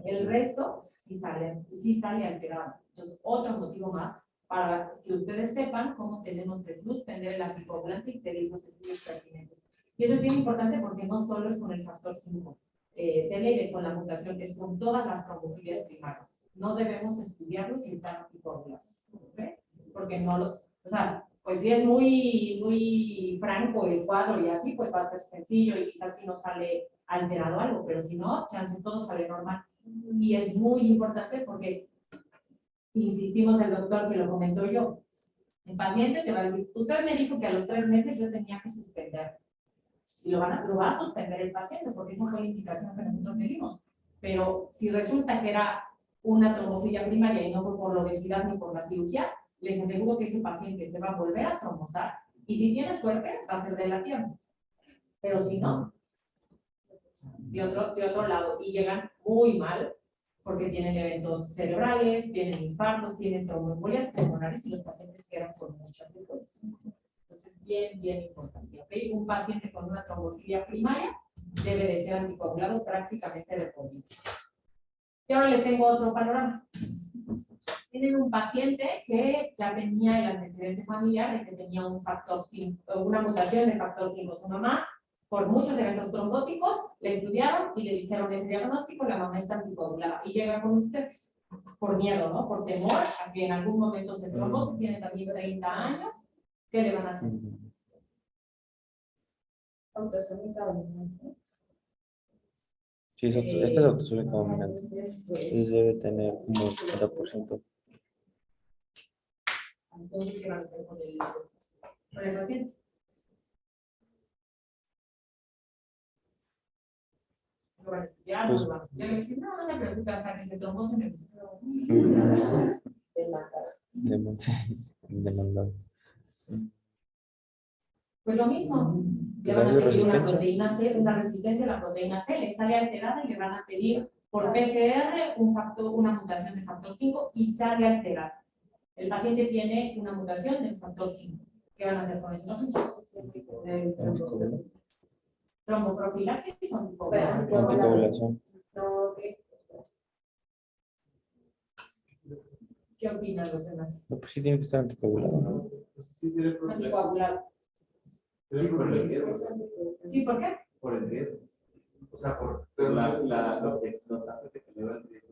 El resto sí sale alterado. Entonces, otro motivo más para que ustedes sepan cómo tenemos que suspender el anticoagulante y pedir los estudios pertinentes. Y eso es bien importante porque no solo es con el factor 5 de Leiden, con la mutación, es con todas las trombofilias primarias. No debemos estudiarlos si están anticoagulados, ¿okay? Porque no lo, o sea, pues si es muy franco el cuadro y así, pues va a ser sencillo y quizás si no sale alterado algo, pero si no, chance todo sale normal. Y es muy importante porque, insistimos el doctor que lo comentó yo, el paciente te va a decir, usted me dijo que a los 3 meses yo tenía que suspender. Y lo va a suspender el paciente porque esa fue la indicación que nosotros le dimos. Pero si resulta que era una trombofilia primaria y no fue por la obesidad ni por la cirugía, les aseguro que ese paciente se va a volver a trombosar y si tiene suerte va a ser de la pierna. Pero si no, de otro lado, y llegan muy mal porque tienen eventos cerebrales, tienen infartos, tienen tromboembolias pulmonares y los pacientes quedan con muchas secuelas. Entonces, bien importante. ¿Okay? Un paciente con una trombofilia primaria debe de ser anticoagulado prácticamente de por vida. Y ahora les tengo otro panorama. Tienen un paciente que ya tenía el antecedente familiar de que tenía un factor 5, una mutación de factor 5. Su mamá, por muchos eventos trombóticos, le estudiaron y le dijeron ese diagnóstico, la mamá está anticoagulada. Y llega con ustedes, por miedo, ¿no? Por temor a que en algún momento se trombose, tiene también 30 años. ¿Qué le van a hacer? Autosómica dominante. Sí, esta es autosómica dominante. Entonces debe tener como 50%. Entonces, ¿qué van a hacer con el paciente? Lo van a estudiar, Pues, lo van a estudiar. Me dicen, no se preocupe, hasta que se trombose me gusta. Demandado. Pues lo mismo, le van a pedir una proteína C, una resistencia a la proteína C, le sale alterada y le van a pedir por PCR una mutación de factor 5 y sale alterada. El paciente tiene una mutación del factor 5. ¿Qué van a hacer con eso? ¿Tromboprofilaxis o Anticoagulación. ¿Qué opinan los demás? No, pues sí tiene que estar anticoagulado, ¿no? Anticoagulado. Sí, por el riesgo. ¿Sí? ¿Por qué? Por el riesgo. O sea, por lo tanto que te eleva el riesgo.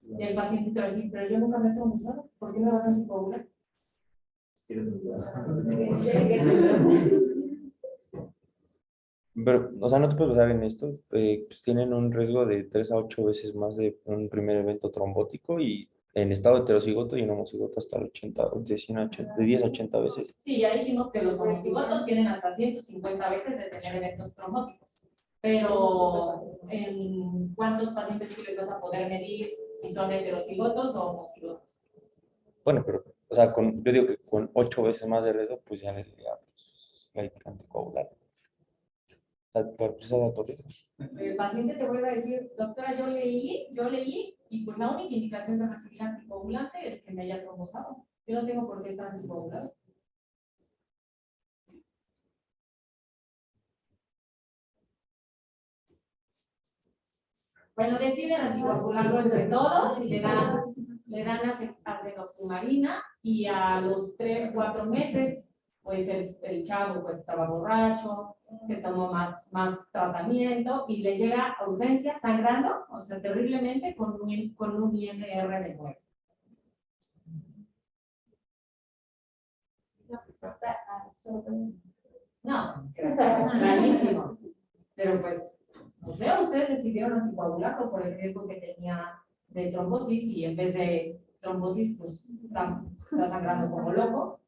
Y el paciente te va a decir, pero yo nunca me he trombosado. ¿Por qué me vas a anticoagular? Pero, o sea, no te puedes basar en esto. Pues tienen un riesgo de 3 a 8 veces más de un primer evento trombótico y en estado heterocigoto y en homocigoto hasta el 80, de 10 a 80 veces. Sí, ya dijimos que los homocigotos tienen hasta 150 veces de tener eventos trombóticos. Pero, ¿en cuántos pacientes sí les vas a poder medir si son heterocigotos o homocigotos? Bueno, pero, o sea, yo digo que con 8 veces más de riesgo, pues ya hay que anticoagular. O sea, pero pues esa es la riesgo. El paciente te vuelve a decir, doctora, yo leí, y pues la única indicación de recibir anticoagulante es que me haya trombosado. Yo no tengo por qué estar anticoagulado. Bueno, deciden anticoagularlo entre todos y le dan acenofumarina y a los 3, 4 meses, pues el chavo pues estaba borracho, se tomó más tratamiento y le llega a urgencia sangrando, o sea, terriblemente con un INR de 9. No, rarísimo. Pero pues, no sé, ustedes decidieron anticoagularlo por el riesgo que tenía de trombosis y en vez de trombosis, pues está sangrando como loco.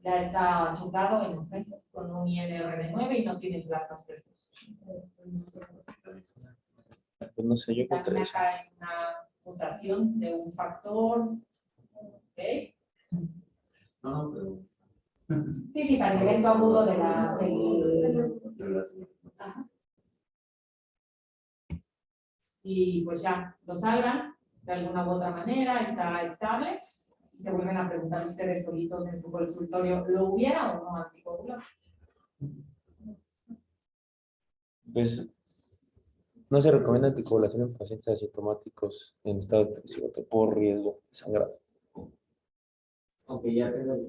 Ya está chocado en urgencias con un INR de 9 y no tiene plasmas frescos. Pues no sé, yo creo También que acá hay una mutación de un factor. ¿Ok? No, pero. Sí, para el evento agudo de Ajá. Y pues ya lo salgan de alguna u otra manera, está estable y se vuelven a preguntar ustedes solitos en su consultorio, ¿lo hubiera o no anticoagulado? pues no se recomienda anticoagulación en pacientes asintomáticos en estado de heterocigoto por riesgo de sangrado. Aunque ya tenga el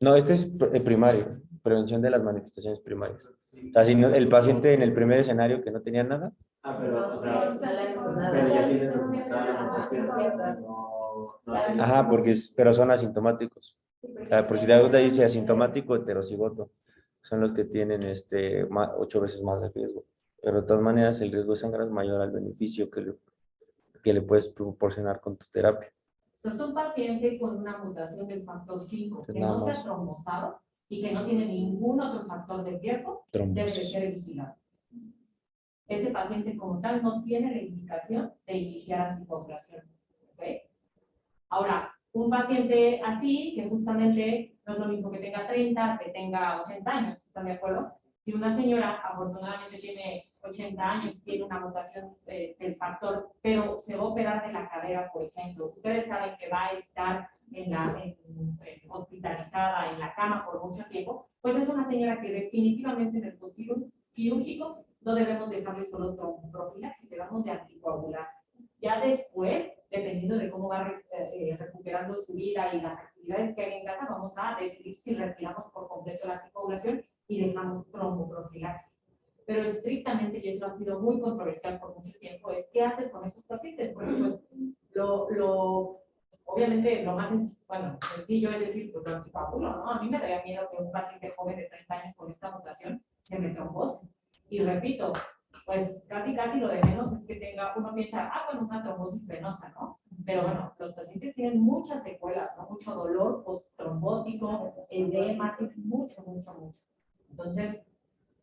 No, este es primario, prevención de las manifestaciones primarias. O sea, si el paciente en el primer escenario que no tenía nada. Pero, o sea, pero ya tienes documentada la mutación. Ajá, pero son asintomáticos. O sea, por si de ahí dice asintomático heterocigoto, son los que tienen 8 veces más de riesgo. Pero de todas maneras, el riesgo de sangrar es mayor al beneficio que le puedes proporcionar con tu terapia. Entonces, un paciente con una mutación del factor 5 Entonces, que nada no se más. ha trombosado y que no tiene ningún otro factor de riesgo, debe de Trombosis. ser vigilado. ese paciente como tal no tiene la indicación de iniciar anticoagulación. ¿Ok? Ahora, un paciente así, que justamente no es lo mismo que tenga 30, que tenga 80 años, ¿están de acuerdo? Si una señora afortunadamente tiene 80 años, tiene una mutación del factor, pero se va a operar de la cadera, por ejemplo, ustedes saben que va a estar hospitalizada en la cama por mucho tiempo, pues es una señora que definitivamente en el postquirúrgico no debemos dejarle solo tromboprofilaxis, debemos de anticoagular. Ya después, dependiendo de cómo va recuperando su vida y las actividades que haga en casa, vamos a decidir si retiramos por completo la anticoagulación y dejamos tromboprofilaxis. Pero estrictamente, y eso ha sido muy controversial por mucho tiempo, es qué haces con esos pacientes, porque pues obviamente lo más sencillo es decir, pues lo anticoagulo, ¿no? A mí me daría miedo que un paciente joven de 30 años con esta mutación se me trombose. Y repito, pues casi lo de menos es que tenga, uno piensa, bueno, es una trombosis venosa, ¿no? Pero bueno, los pacientes tienen muchas secuelas, ¿no? Mucho dolor posttrombótico, edema, tienen mucho. Entonces,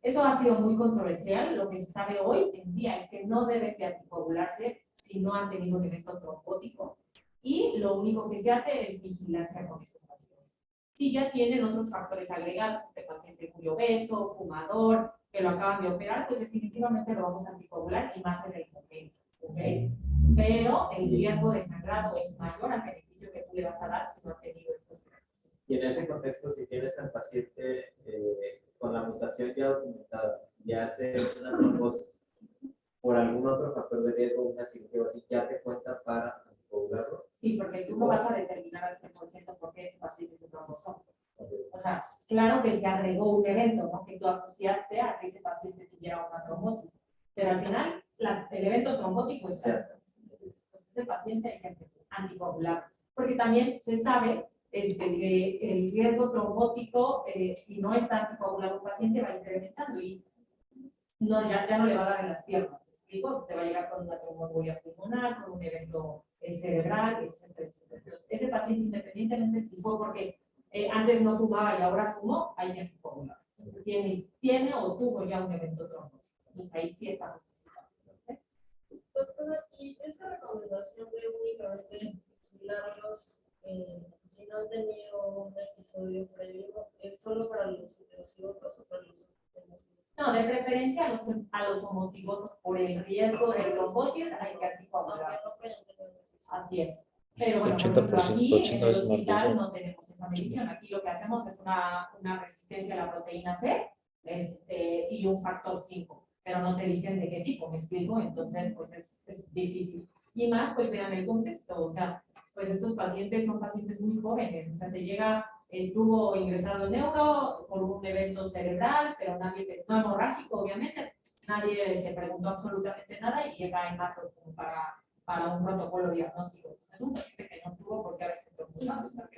eso ha sido muy controversial. Lo que se sabe hoy en día es que no deben de anticoagularse si no han tenido un evento trombótico. Y lo único que se hace es vigilancia con esos pacientes. Si ya tienen otros factores agregados, este paciente muy obeso, fumador, que lo acaban de operar, pues definitivamente lo vamos a anticoagular y más en el momento. ¿Okay? Pero el riesgo de sangrado es mayor al beneficio que tú le vas a dar si no ha tenido estos casos. Y en ese contexto, si tienes al paciente con la mutación ya documentada, ya hace una trombosis, por algún otro factor de riesgo, una cirugía así, ¿ya te cuenta para anticoagularlo? Sí, porque tú no vas a determinar al 100% por qué ese paciente se trombosó. O sea, claro que se agregó un evento, ¿no? Que tú asociaste a que ese paciente tuviera una trombosis, pero al final el evento trombótico está. Pues ese paciente hay que anticoagular, porque también se sabe que el riesgo trombótico, si no está anticoagulado un paciente, va incrementando y ya no le va a dar en las piernas. Te va a llegar con una tromboembolia pulmonar, con un evento cerebral, etcétera. Entonces, ese paciente, independientemente si fue porque antes no fumaba y ahora fumó, hay que anticoagular. Tiene o tuvo ya un evento trombótico. Entonces, ahí sí estamos. Doctora, y esa recomendación de únicamente vigilarlos si no han tenido un episodio previo, ¿es solo para los heterocigotos o para los homocigotos? No, de preferencia a los homocigotos por el riesgo de trombosis hay que anticoagular. Así es. Pero bueno, por ejemplo, aquí en el hospital no tenemos esa medición. Aquí lo que hacemos es una resistencia a la proteína C y un factor 5. Pero no te dicen de qué tipo, ¿me explico? Entonces, pues es difícil. Y más, pues vean el contexto. O sea, pues estos pacientes son pacientes muy jóvenes. O sea, te llega, estuvo ingresado en neuro por un evento cerebral, pero nadie, no hemorrágico, obviamente, nadie se preguntó absolutamente nada y llega en macro para un protocolo diagnóstico. Es un paciente que no tuvo por qué haberse trombosado, o sea,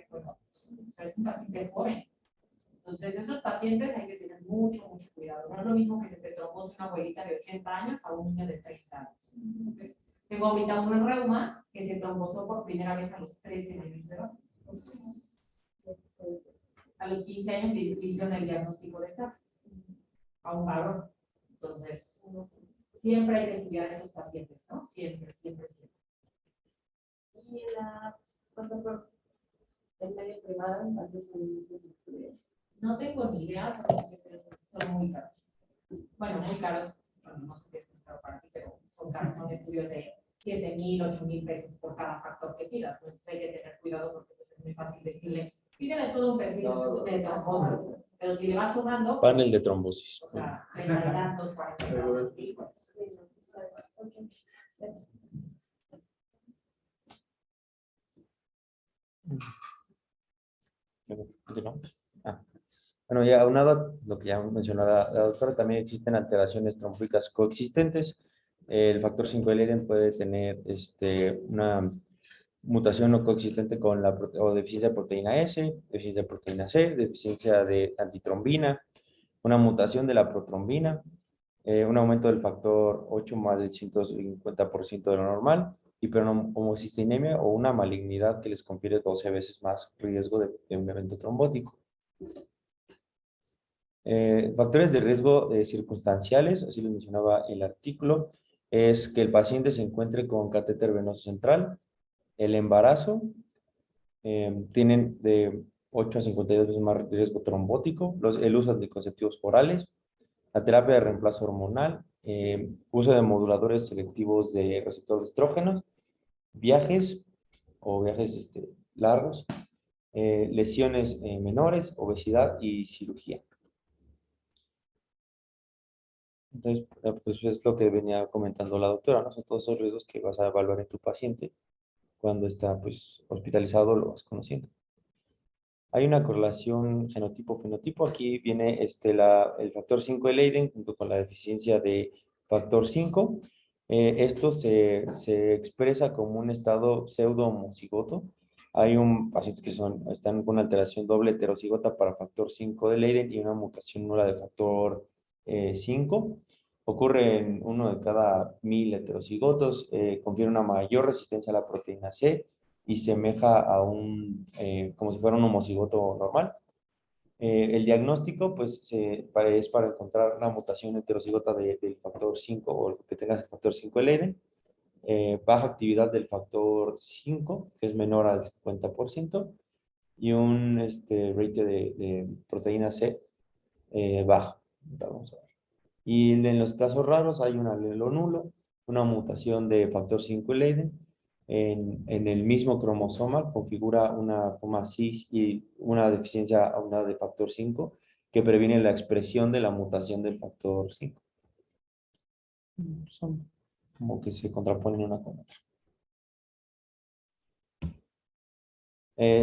es un paciente joven. Entonces, esos pacientes hay que tener mucho cuidado. No es lo mismo que se te trombose una abuelita de 80 años a un niño de 30 años. ¿Okay? Tengo ahorita uno en reuma que se trombosó por primera vez a los 13 años de edad. A los 15 años le hicieron el diagnóstico de SAF a un varón. Entonces, siempre hay que estudiar a esos pacientes, ¿no? Siempre. Y la pasa por el medio privado, antes de esos estudios. No tengo ni idea, son muy caros. Bueno, muy caros, bueno, no sé qué es muy caro para ti, pero son caros, son estudios de 7,000, 8,000 pesos por cada factor que pidas. Entonces hay que tener cuidado porque pues, es muy fácil decirle, pídele todo un perfil de trombosis, pero si le vas sumando... Panel de trombosis. O sea, 30 y tantos, 40 y tantos. ¿Continuamos? Bueno, ya aunado a lo que ya mencionó la doctora, también existen alteraciones trombóticas coexistentes. El factor 5 de Leiden puede tener una mutación no coexistente con o deficiencia de proteína S, deficiencia de proteína C, deficiencia de antitrombina, una mutación de la protrombina, un aumento del factor 8 más del 150% de lo normal, hiperhomocisteinemia o una malignidad que les confiere 12 veces más riesgo de un evento trombótico. Factores de riesgo circunstanciales, así lo mencionaba el artículo, es que el paciente se encuentre con catéter venoso central, el embarazo, tienen de 8 a 52 veces más riesgo trombótico, el uso de anticonceptivos orales, la terapia de reemplazo hormonal, uso de moduladores selectivos de receptores de estrógenos, viajes largos, lesiones menores, obesidad y cirugía. Entonces, pues es lo que venía comentando la doctora, ¿no? Son todos esos riesgos que vas a evaluar en tu paciente cuando está, pues, hospitalizado, lo vas conociendo. Hay una correlación genotipo-fenotipo. Aquí viene el factor 5 de Leiden junto con la deficiencia de factor 5. Esto se expresa como un estado pseudo-homocigoto. Hay pacientes que están con una alteración doble heterocigota para factor 5 de Leiden y una mutación nula de factor 5. Ocurre en 1 de cada 1000 heterocigotos. Confiere una mayor resistencia a la proteína C y semeja a como si fuera un homocigoto normal. El diagnóstico, pues, es para encontrar una mutación heterocigota del factor 5 o que tengas el factor 5 de Leiden, baja actividad del factor 5, que es menor al 50%, y un ratio de proteína C bajo. Vamos a ver. Y en los casos raros hay un alelo nulo, una mutación de factor 5 Leiden en el mismo cromosoma, configura una forma cis y una deficiencia aunada de factor 5 que previene la expresión de la mutación del factor 5. Son como que se contraponen una con otra.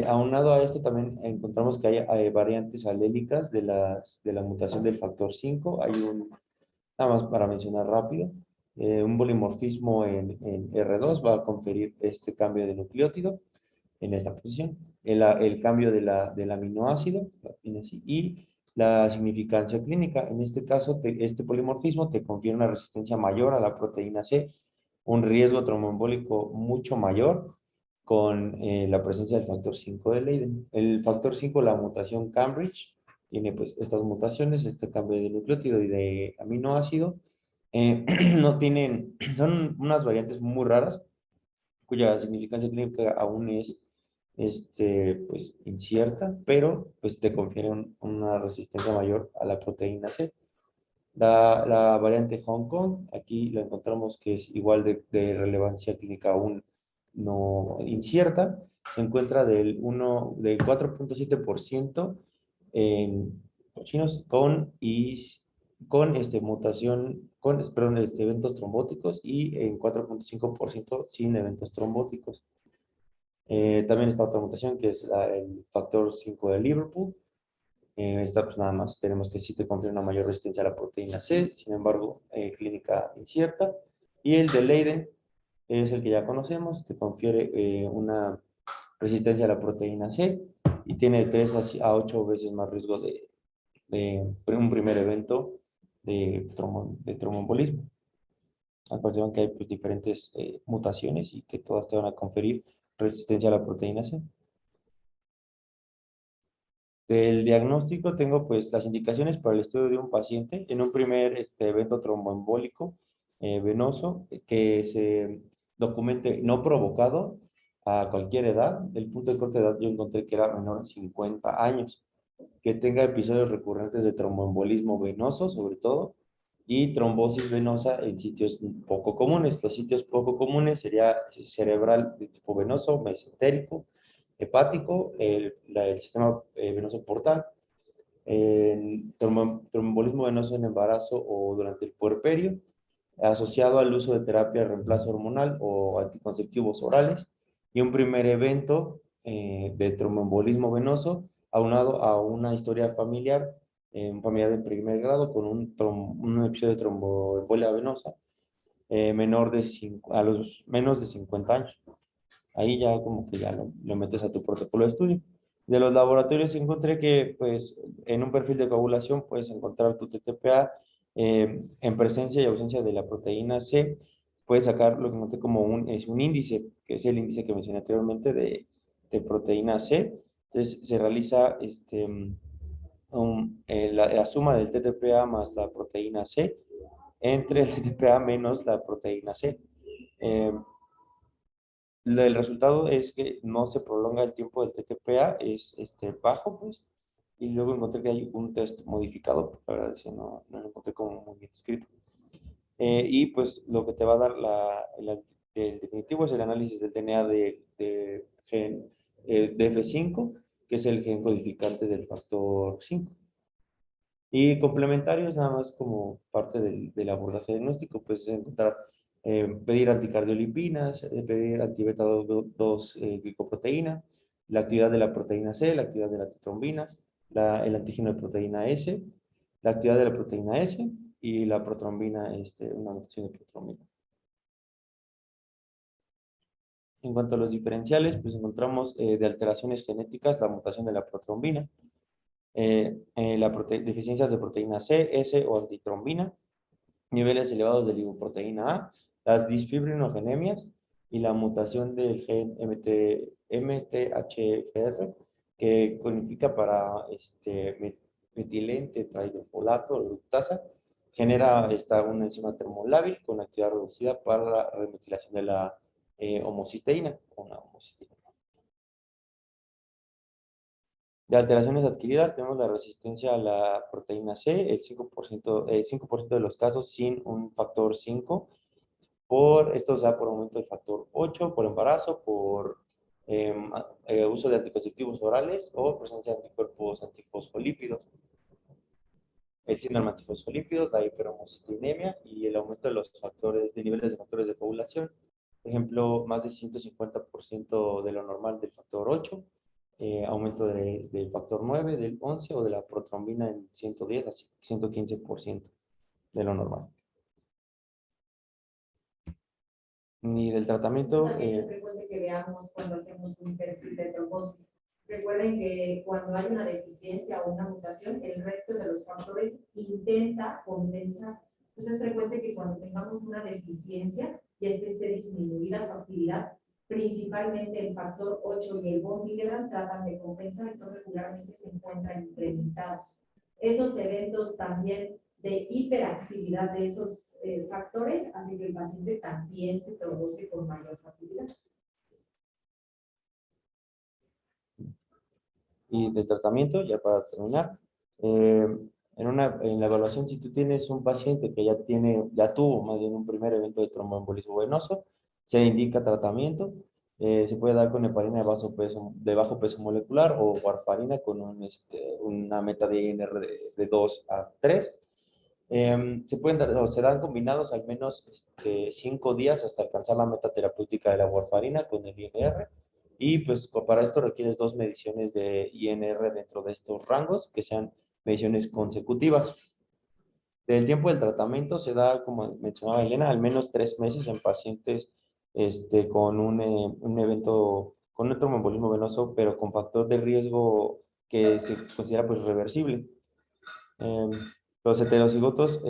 Aunado a esto también encontramos que hay variantes alélicas de la mutación del factor 5. Nada más para mencionar rápido, un polimorfismo en R2 va a conferir este cambio de nucleótido en esta posición, el cambio del aminoácido y la significancia clínica. En este caso, este polimorfismo te confiere una resistencia mayor a la proteína C, un riesgo tromboembólico mucho mayor con la presencia del factor 5 de Leiden. El factor 5, la mutación Cambridge, tiene pues estas mutaciones, este cambio de nucleótido y de aminoácido. No tienen, son unas variantes muy raras, cuya significancia clínica aún es pues, incierta, pero pues, te confiere una resistencia mayor a la proteína C. La variante Hong Kong, aquí la encontramos que es igual de relevancia clínica aún no incierta, se encuentra del 4.7% en chinos con mutación, perdón, eventos trombóticos y en 4.5% sin eventos trombóticos. También está otra mutación que es el factor 5 de Liverpool. Esta pues nada más tenemos que sí te confiere una mayor resistencia a la proteína C, sin embargo, clínica incierta. Y el de Leiden es el que ya conocemos, te confiere una resistencia a la proteína C y tiene 3 a 8 veces más riesgo de un primer evento de tromboembolismo. Acuérdense que hay pues, diferentes mutaciones y que todas te van a conferir resistencia a la proteína C. Del diagnóstico tengo pues las indicaciones para el estudio de un paciente en un primer evento tromboembólico venoso que se documente no provocado a cualquier edad. El punto de corte de edad yo encontré que era menor de 50 años, que tenga episodios recurrentes de tromboembolismo venoso sobre todo y trombosis venosa en sitios poco comunes. Los sitios poco comunes sería cerebral de tipo venoso, mesentérico, hepático, el sistema venoso portal, tromboembolismo venoso en embarazo o durante el puerperio, asociado al uso de terapia de reemplazo hormonal o anticonceptivos orales, y un primer evento de tromboembolismo venoso aunado a una historia familiar, familiar de primer grado con un episodio de tromboembolia venosa a los menos de 50 años. Ahí ya como que ya lo metes a tu protocolo de estudio. De los laboratorios encontré que pues en un perfil de coagulación puedes encontrar tu TTPA en presencia y ausencia de la proteína C. Puedes sacar lo que noté como es un índice, que es el índice que mencioné anteriormente de proteína C. Entonces se realiza la suma del TTPA más la proteína C entre el TTPA menos la proteína C. El resultado es que no se prolonga el tiempo del TTPA, es bajo, pues, y luego encontré que hay un test modificado, la verdad es que no lo encontré como muy bien escrito. Y pues lo que te va a dar el definitivo es el análisis del DNA de gen DF5, que es el gen codificante del factor 5. Y complementarios, nada más como parte del abordaje diagnóstico, pues es encontrar, pedir anticardiolipinas, pedir antibeta 2 glicoproteína, la actividad de la proteína C, la actividad de la titrombina, el antígeno de proteína S, la actividad de la proteína S y la protrombina, una mutación de protrombina. En cuanto a los diferenciales, pues encontramos de alteraciones genéticas la mutación de la protrombina, deficiencias de proteína C, S o antitrombina, niveles elevados de lipoproteína A, las disfibrinogenemias y la mutación del gen MTHFR, que codifica para metilente tetrahidrofolato o reductasa, genera una enzima termolábil con actividad reducida para la remetilación de la homocisteína. De alteraciones adquiridas tenemos la resistencia a la proteína C, el 5%, 5% de los casos sin un factor 5, esto se da por aumento del factor 8, por embarazo, por uso de anticonceptivos orales o presencia de anticuerpos antifosfolípidos. El síndrome antifosfolípidos, la hiperhomocisteinemia y el aumento de los niveles de factores de coagulación. Por ejemplo, más de 150% de lo normal del factor 8, aumento del factor 9, del 11 o de la protrombina en 110 a 115% de lo normal. Ni del tratamiento. También es frecuente que veamos cuando hacemos un perfil de trombosis. Recuerden que cuando hay una deficiencia o una mutación, el resto de los factores intenta compensar. Entonces es frecuente que cuando tengamos una deficiencia y esté disminuida su actividad, principalmente el factor 8 y el von Willebrand tratan de compensar, entonces regularmente se encuentran incrementados. Esos eventos también de hiperactividad de esos factores hace que el paciente también se trombose con mayor facilidad. Y de tratamiento, ya para terminar, en la evaluación, si tú tienes un paciente que ya tuvo más bien un primer evento de tromboembolismo venoso, se indica tratamiento. Se puede dar con heparina de bajo peso molecular o warfarina con una meta de INR de 2 a 3. Se pueden dar, o se dan combinados al menos 5 días hasta alcanzar la meta terapéutica de la warfarina con el INR. Y pues para esto requieres 2 mediciones de INR dentro de estos rangos, que sean mediciones consecutivas. El tiempo del tratamiento se da, como mencionaba Elena, al menos 3 meses en pacientes con un evento, con un tromboembolismo venoso, pero con factor de riesgo que se considera pues reversible. Los heterocigotos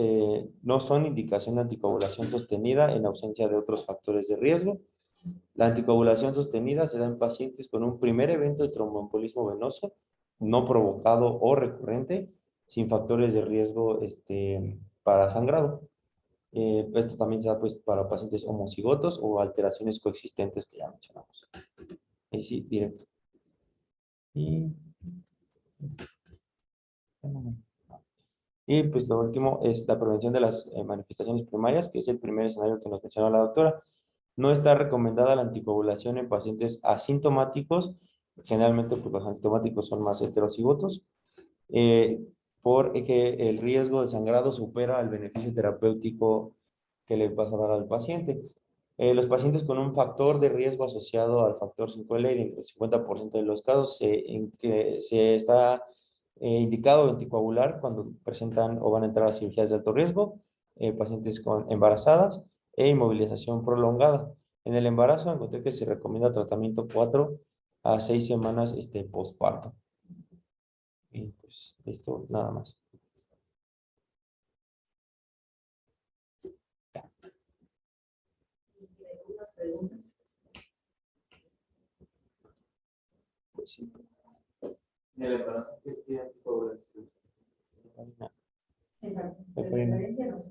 no son indicación de anticoagulación sostenida en ausencia de otros factores de riesgo. La anticoagulación sostenida se da en pacientes con un primer evento de tromboembolismo venoso no provocado o recurrente, sin factores de riesgo para sangrado. Esto también se da pues, para pacientes homocigotos o alteraciones coexistentes que ya mencionamos. Ahí sí, directo. Y pues lo último es la prevención de las manifestaciones primarias, que es el primer escenario que nos mencionó la doctora. No está recomendada la anticoagulación en pacientes asintomáticos. Generalmente pues, los asintomáticos son más heterocigotos, porque el riesgo de sangrado supera el beneficio terapéutico que le vas a dar al paciente. Los pacientes con un factor de riesgo asociado al factor 5 de Leiden, el 50% de los casos en que se está indicado anticoagular cuando presentan o van a entrar a cirugías de alto riesgo, pacientes embarazadas e inmovilización prolongada. En el embarazo encontré que se recomienda tratamiento 4 a 6 semanas postparto. Y pues esto nada más. ¿Algunas preguntas? Pues sí. El embarazo que tiene sobre Exacto. De De Corina. referencia no se